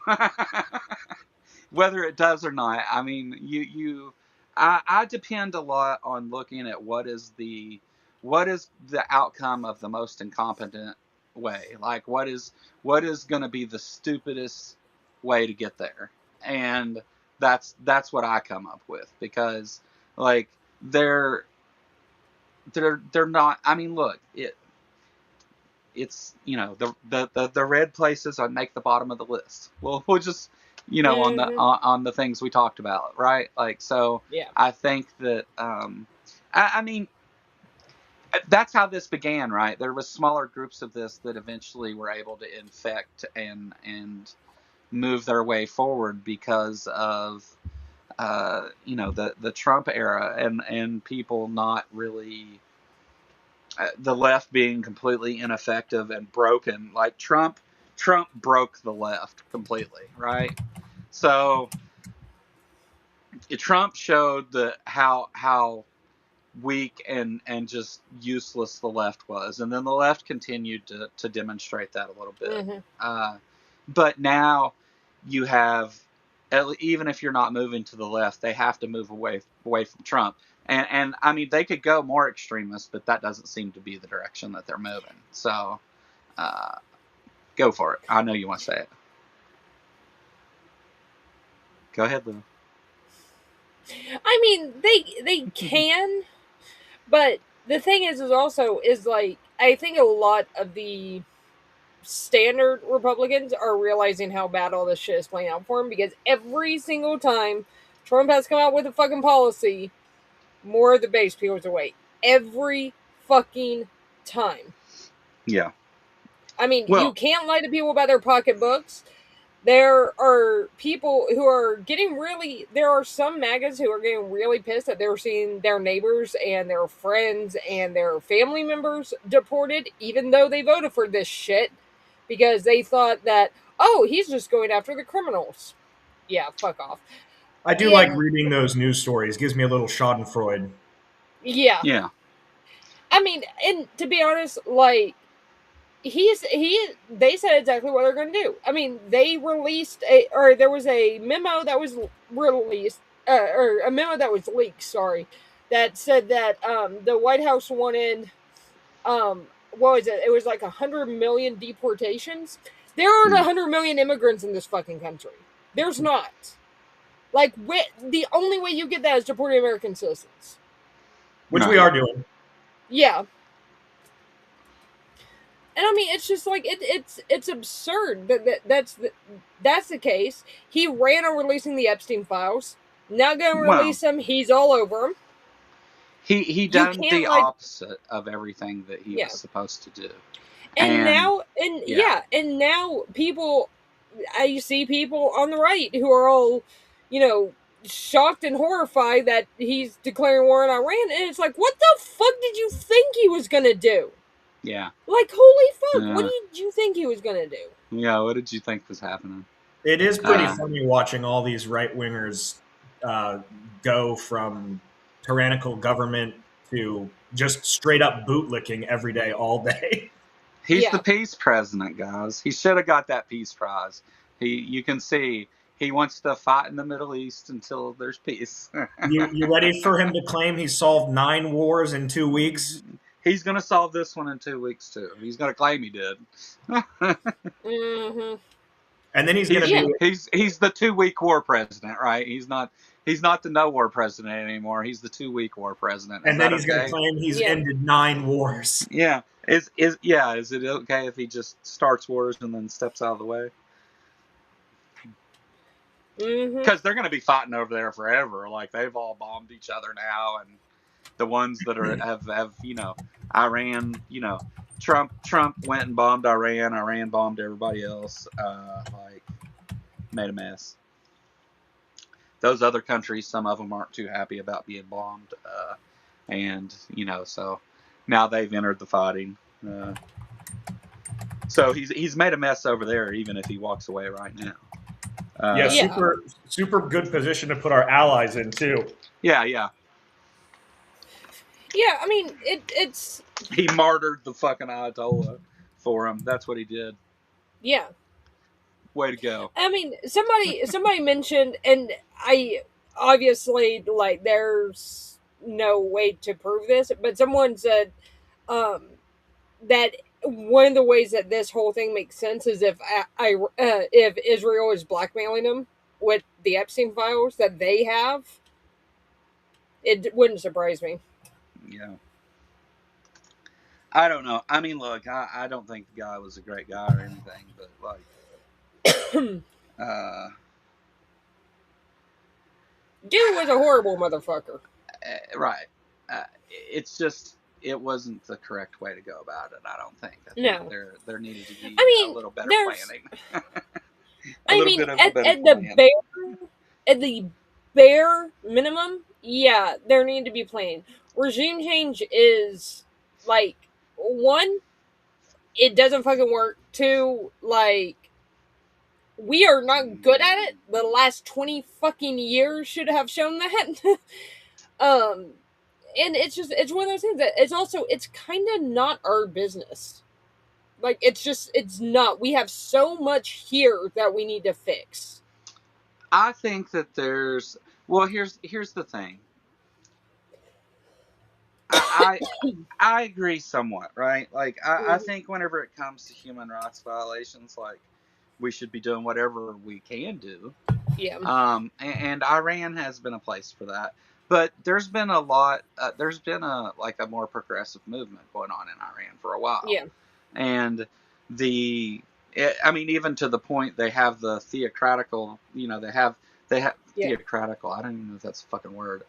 Whether it does or not, I mean, I depend a lot on looking at what is the outcome of the most incompetent way. Like, what is going to be the stupidest way to get there, and that's what I come up with, because like they're not. I mean, look, it's the red places make the bottom of the list. We'll just on the things we talked about, right? Like, so I think that I mean, that's how this began, right? There was smaller groups of this that eventually were able to infect and move their way forward because of the Trump era and people not really the left being completely ineffective and broken. Like Trump broke the left completely, right? So Trump showed how weak and just useless the left was, and then the left continued to demonstrate that a little bit. But now you have, even if you're not moving to the left, they have to move away from Trump. And I mean, they could go more extremist, but that doesn't seem to be the direction that they're moving. So, go for it. I know you want to say it. Go ahead, Lou. I mean, they can, but the thing is also like, I think a lot of the standard Republicans are realizing how bad all this shit is playing out for them, because every single time Trump has come out with a fucking policy, more of the base peels away. Every fucking time. Yeah. I mean, you can't lie to people about their pocketbooks. There are people who are getting really... There are some MAGAs who are getting really pissed that they're seeing their neighbors and their friends and their family members deported, even though they voted for this shit, because they thought that, oh, he's just going after the criminals. Yeah, fuck off. I do like reading those news stories. Gives me a little schadenfreude. Yeah. Yeah. I mean, and to be honest, like, they said exactly what they're going to do. I mean, they released there was a memo that was released, or a memo that was leaked, sorry, that said that the White House wanted, what was it? It was like 100 million deportations. There aren't 100 million immigrants in this fucking country. There's not. Like, the only way you get that is deporting American citizens. Which we are doing. Yeah. And I mean, it's just like, it's absurd that's the case. He ran on releasing the Epstein files. Now going to release them. He's all over them. He done the opposite of everything that he was supposed to do. And now people, I see people on the right who are all, shocked and horrified that he's declaring war on Iran. And it's like, what the fuck did you think he was going to do? Yeah. Like, holy fuck, what did you think he was going to do? Yeah, what did you think was happening? It is pretty funny watching all these right-wingers go from tyrannical government to just straight-up bootlicking every day, all day. He's the peace president, guys. He should have got that peace prize. You can see he wants to fight in the Middle East until there's peace. You ready for him to claim he solved 9 wars in 2 weeks? He's going to solve this one in 2 weeks, too. He's going to claim he did. Mm-hmm. And then he's going to be... He's the 2-week war president, right? He's not the no-war president anymore. He's the 2-week war president. And then he's going to claim he's ended 9 wars. Yeah. Is it okay if he just starts wars and then steps out of the way? Because they're going to be fighting over there forever. Like, they've all bombed each other now, and the ones that have Iran, Trump went and bombed Iran. Iran bombed everybody else. Made a mess. Those other countries, some of them aren't too happy about being bombed, and so now they've entered the fighting. So he's made a mess over there, even if he walks away right now. Super good position to put our allies in too. Yeah. I mean, it's he martyred the fucking Ayatollah for him. That's what he did. Yeah. Way to go. I mean, somebody mentioned, and I obviously there's no way to prove this, but someone said that one of the ways that this whole thing makes sense is if Israel is blackmailing them with the Epstein files that they have. It wouldn't surprise me. Yeah. I don't know. I mean, look, I don't think the guy was a great guy or anything, but dude was a horrible motherfucker. Right. It's just, it wasn't the correct way to go about it, I don't think. I think there needed to be a little better planning. At the bare minimum, yeah, there need to be planning. Regime change is one, it doesn't fucking work. Two, we are not good at it. The last 20 fucking years should have shown that. And it's one of those things that it's kind of not our business. It's not. We have so much here that we need to fix. I think that here's the thing. I agree somewhat, right? I think whenever it comes to human rights violations, we should be doing whatever we can do. Yeah. And Iran has been a place for that. But there's been a lot, there's been a more progressive movement going on in Iran for a while. Yeah. And even to the point they have the theocratical, they have theocratical, I don't even know if that's a fucking word.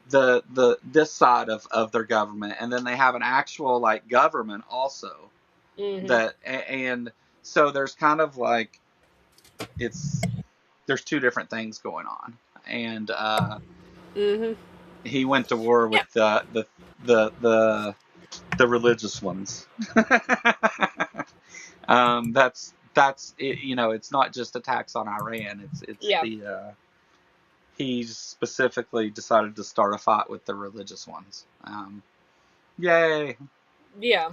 This side of their government, and then they have an actual government also. Mm-hmm. And so there's kind of there's two different things going on. And mm-hmm. he went to war with the religious ones. That's it, it's not just attacks on Iran. It's he specifically decided to start a fight with the religious ones. Yay. Yeah.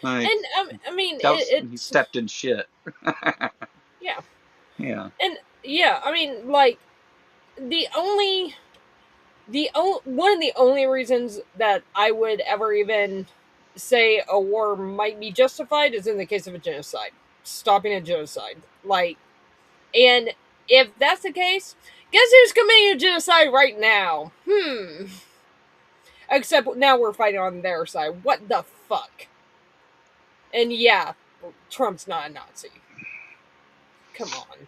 And he stepped in shit. Yeah. Yeah. And one of the only reasons that I would ever even say a war might be justified is in the case of a genocide. Stopping a genocide. And if that's the case, guess who's committing a genocide right now? Except now we're fighting on their side. What the fuck? And yeah, Trump's not a Nazi. Come on.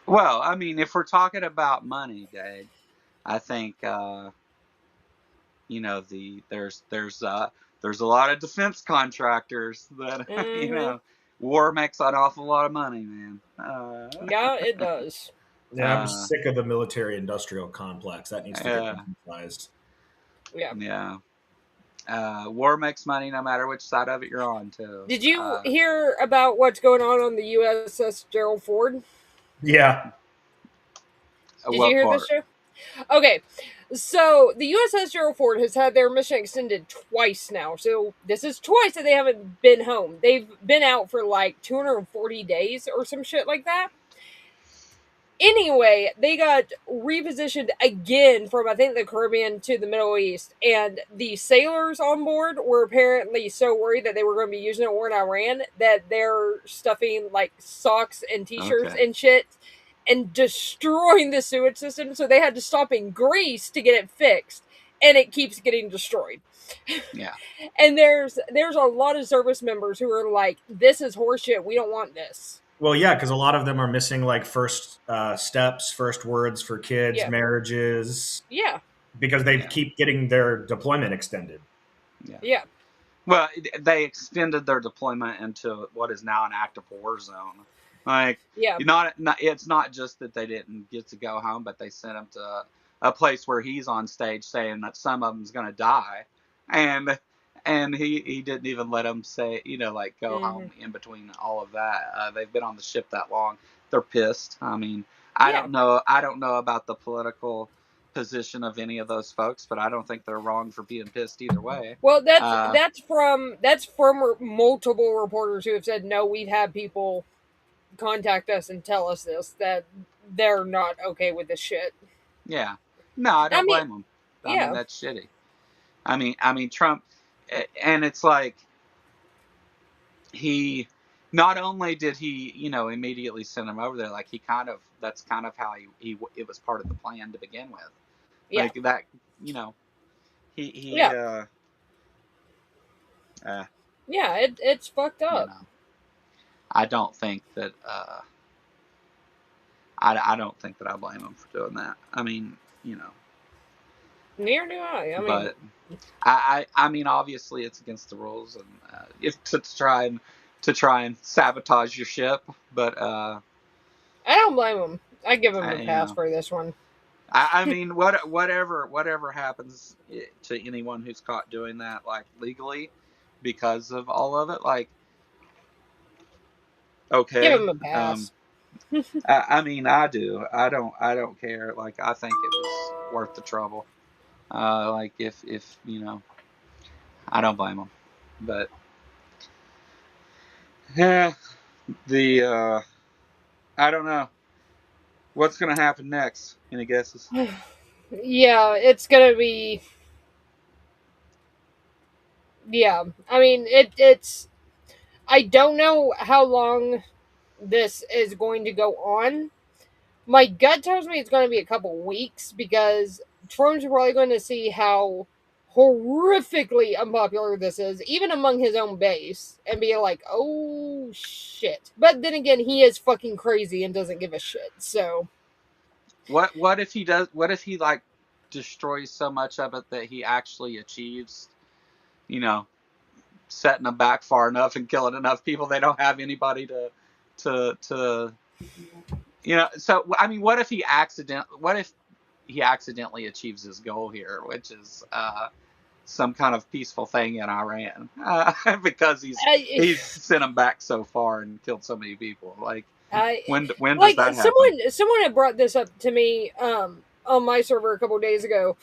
Well, if we're talking about money, Dave, I think there's a lot of defense contractors that Mm-hmm. War makes an awful lot of money, man. Yeah, it does. Yeah, I'm sick of the military-industrial complex. That needs to get emphasized. Yeah. War makes money no matter which side of it you're on, too. Did you hear about what's going on the USS Gerald Ford? Yeah. Did you hear this, Joe? Okay, so the USS Gerald Ford has had their mission extended twice now. So this is twice that they haven't been home. They've been out for 240 days or some shit like that. Anyway, they got repositioned again from, I think, the Caribbean to the Middle East. And the sailors on board were apparently so worried that they were going to be using it war in Iran that they're stuffing socks and t-shirts and shit and destroying the sewage system. So they had to stop in Greece to get it fixed. And it keeps getting destroyed. Yeah. And there's a lot of service members who are like, this is horseshit. We don't want this. Well, yeah, because a lot of them are missing first steps, first words for kids, marriages. Yeah. Because they keep getting their deployment extended. Yeah. Yeah. Well, they extended their deployment into what is now an active war zone. Like, Yeah. It's not just that they didn't get to go home, but they sent him to a place where he's on stage saying that some of them's going to die, and he didn't even let them say, like, go home in between all of that. They've been on the ship that long. They're pissed. I mean, I don't know about the political position of any of those folks, but I don't think they're wrong for being pissed either way. Well, that's from multiple reporters who have said, no, we've had people contact us and tell us this, that they're not okay with this shit. Yeah. No, I don't blame them. I mean, that's shitty. I mean Trump, and it's like, he not only did he immediately send him over there, like that's kind of how he it was part of the plan to begin with. Yeah. Like that, It's fucked up. I don't think that I don't think that I blame him for doing that. I mean, Neither do I. But I mean, obviously, it's against the rules, and if to try and sabotage your ship. But I don't blame him. I give him a pass for this one. I mean, whatever happens to anyone who's caught doing that, like, legally, because of all of it, like, okay, give him a pass. I mean, I do. I don't care. Like, I think it was worth the trouble. Like, if I don't blame him, but yeah, I don't know what's gonna happen next. Any guesses? Yeah, it's gonna be. Yeah, I mean, it's. I don't know how long this is going to go on. My gut tells me it's going to be a couple weeks, because Trump's probably going to see how horrifically unpopular this is, even among his own base, and be like, oh shit. But then again, he is fucking crazy and doesn't give a shit, so. What if he does? What if he, like, destroys so much of it that he actually achieves, setting them back far enough and killing enough people they don't have anybody to so I mean, what if he accidentally achieves his goal here, which is some kind of peaceful thing in Iran, because he's sent them back so far and killed so many people. Like, when does that happen? Someone had brought this up to me on my server a couple days ago,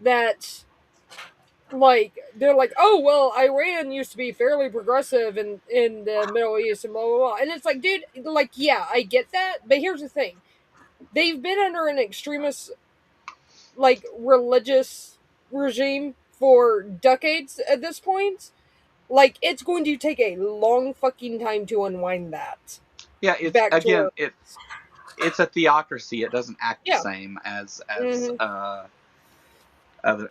that, like, they're like, oh, well, Iran used to be fairly progressive in the Middle East and blah, blah, blah. And it's like, dude, like, yeah, I get that. But here's the thing. They've been under an extremist, like, religious regime for decades at this point. Like, it's going to take a long fucking time to unwind that. Yeah, it's a theocracy. It doesn't act the same as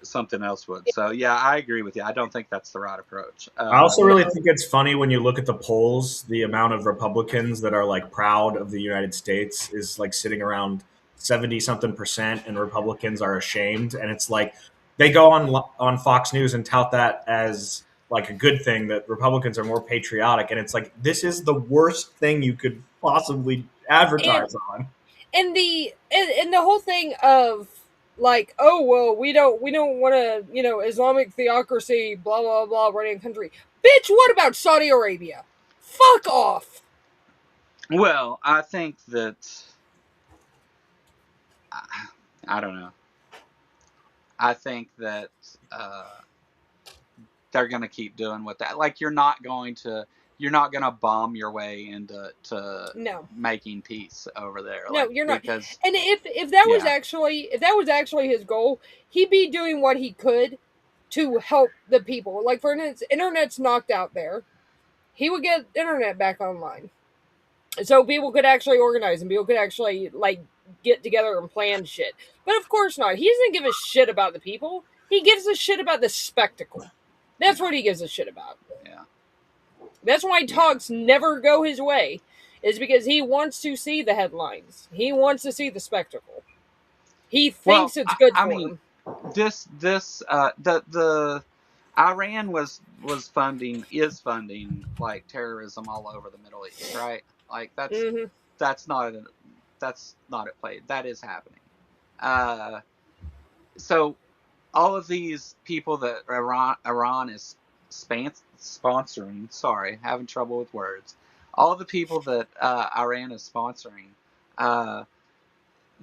something else would. So yeah, I agree with you. I don't think that's the right approach. I also really think it's funny when you look at the polls, the amount of Republicans that are, like, proud of the United States is, like, sitting around 70-something%, and Republicans are ashamed. And it's like they go on Fox News and tout that as, like, a good thing, that Republicans are more patriotic. And it's like, this is the worst thing you could possibly advertise on. And the whole thing of, like, oh, well, we don't want to, Islamic theocracy, blah, blah, blah, running a country. Bitch, what about Saudi Arabia? Fuck off. Well, I think that, I don't know. I think that they're going to keep doing what that, like, you're not going to bomb your way into making peace over there. No, like, you're not. And if that was actually his goal, he'd be doing what he could to help the people. Like, for instance, internet's knocked out there. He would get internet back online, so people could actually organize and people could actually, like, get together and plan shit. But of course not. He doesn't give a shit about the people. He gives a shit about the spectacle. That's what he gives a shit about. Yeah. That's why talks never go his way, is because he wants to see the headlines. He wants to see the spectacle. He thinks it's good for him. Iran is funding like terrorism all over the Middle East, right? Like that's not at play. That is happening. So all of these people that Iran is sponsoring. Sorry, having trouble with words. All of the people that Iran is sponsoring,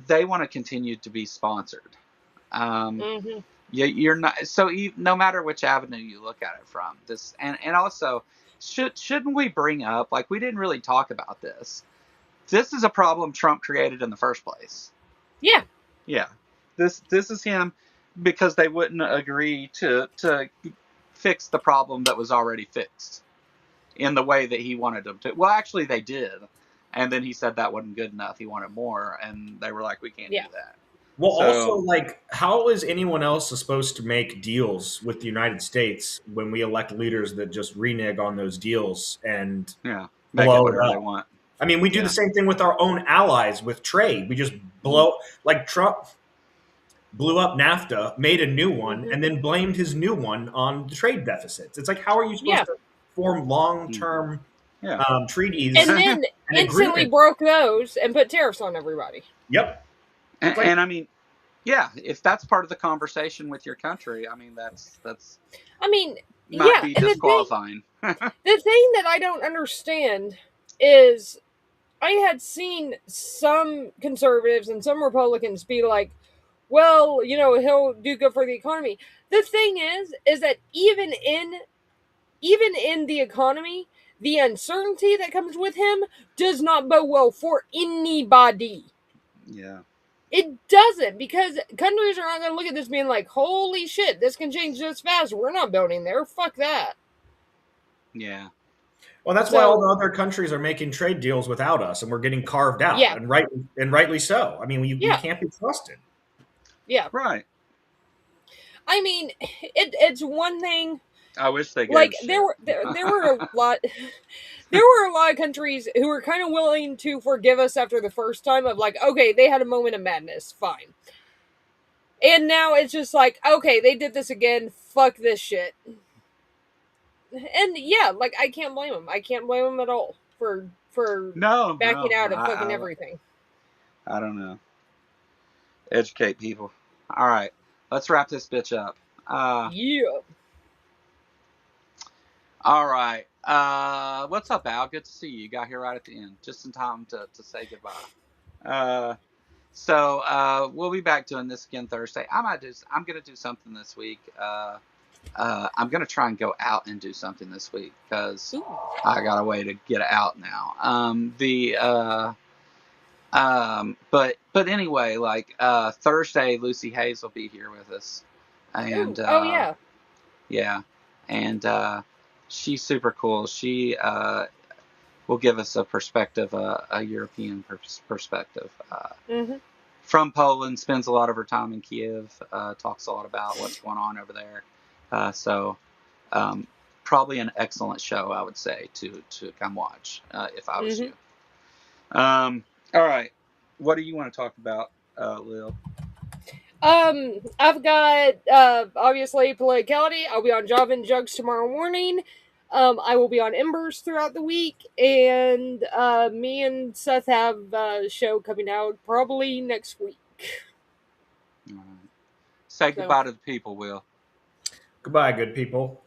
they want to continue to be sponsored. You're not so no matter which avenue you look at it from. This and also shouldn't we bring up, like, we didn't really talk about this. This is a problem Trump created in the first place. Yeah. Yeah. This is him, because they wouldn't agree to fix the problem that was already fixed in the way that he wanted them to. Well, actually they did. And then he said that wasn't good enough. He wanted more, and they were like, we can't do that. Well, also, like, how is anyone else supposed to make deals with the United States when we elect leaders that just renege on those deals and make blow it whatever it up? they want? I mean, we do the same thing with our own allies with trade. We just blow, like Trump blew up NAFTA, made a new one, and then blamed his new one on the trade deficits. It's like, how are you supposed to form long-term treaties and then instantly broke those and put tariffs on everybody? Yep. And I mean, yeah, if that's part of the conversation with your country, I mean, that's. I mean, might be disqualifying. The thing that I don't understand is, I had seen some conservatives and some Republicans be like, well, you know, he'll do good for the economy. The thing is that even in the economy, the uncertainty that comes with him does not bode well for anybody. Yeah. It doesn't, because countries are not going to look at this being like, holy shit, this can change this fast. We're not building there. Fuck that. Yeah. Well, that's why all the other countries are making trade deals without us, and we're getting carved out, and rightly so. I mean, we can't be trusted. Yeah. Right. I mean, it's one thing. I wish they like there were a lot. There were a lot of countries who were kind of willing to forgive us after the first time of like, okay, they had a moment of madness, fine. And now it's just like, okay, they did this again. Fuck this shit. And yeah, like, I can't blame them. I can't blame them at all for backing out of fucking everything. I don't know. Educate people. All right, let's wrap this bitch up. Yeah. All right. What's up, Al? Good to see you. You got here right at the end, just in time to say goodbye. So we'll be back doing this again Thursday. I'm gonna do something this week. I'm gonna try and go out and do something this week because I got a way to get out now. But anyway, like Thursday, Lucy Hayes will be here with us, and yeah, and she's super cool. She will give us a perspective, a European perspective. From Poland, spends a lot of her time in Kiev, talks a lot about what's going on over there. So probably an excellent show, I would say, to come watch if I was you. All right. What do you want to talk about, Lil? I've got obviously Politicality. I'll be on Java and Jugs tomorrow morning. I will be on Embers throughout the week, and me and Seth have a show coming out probably next week. All right. Say goodbye to the people, Will. Goodbye, good people.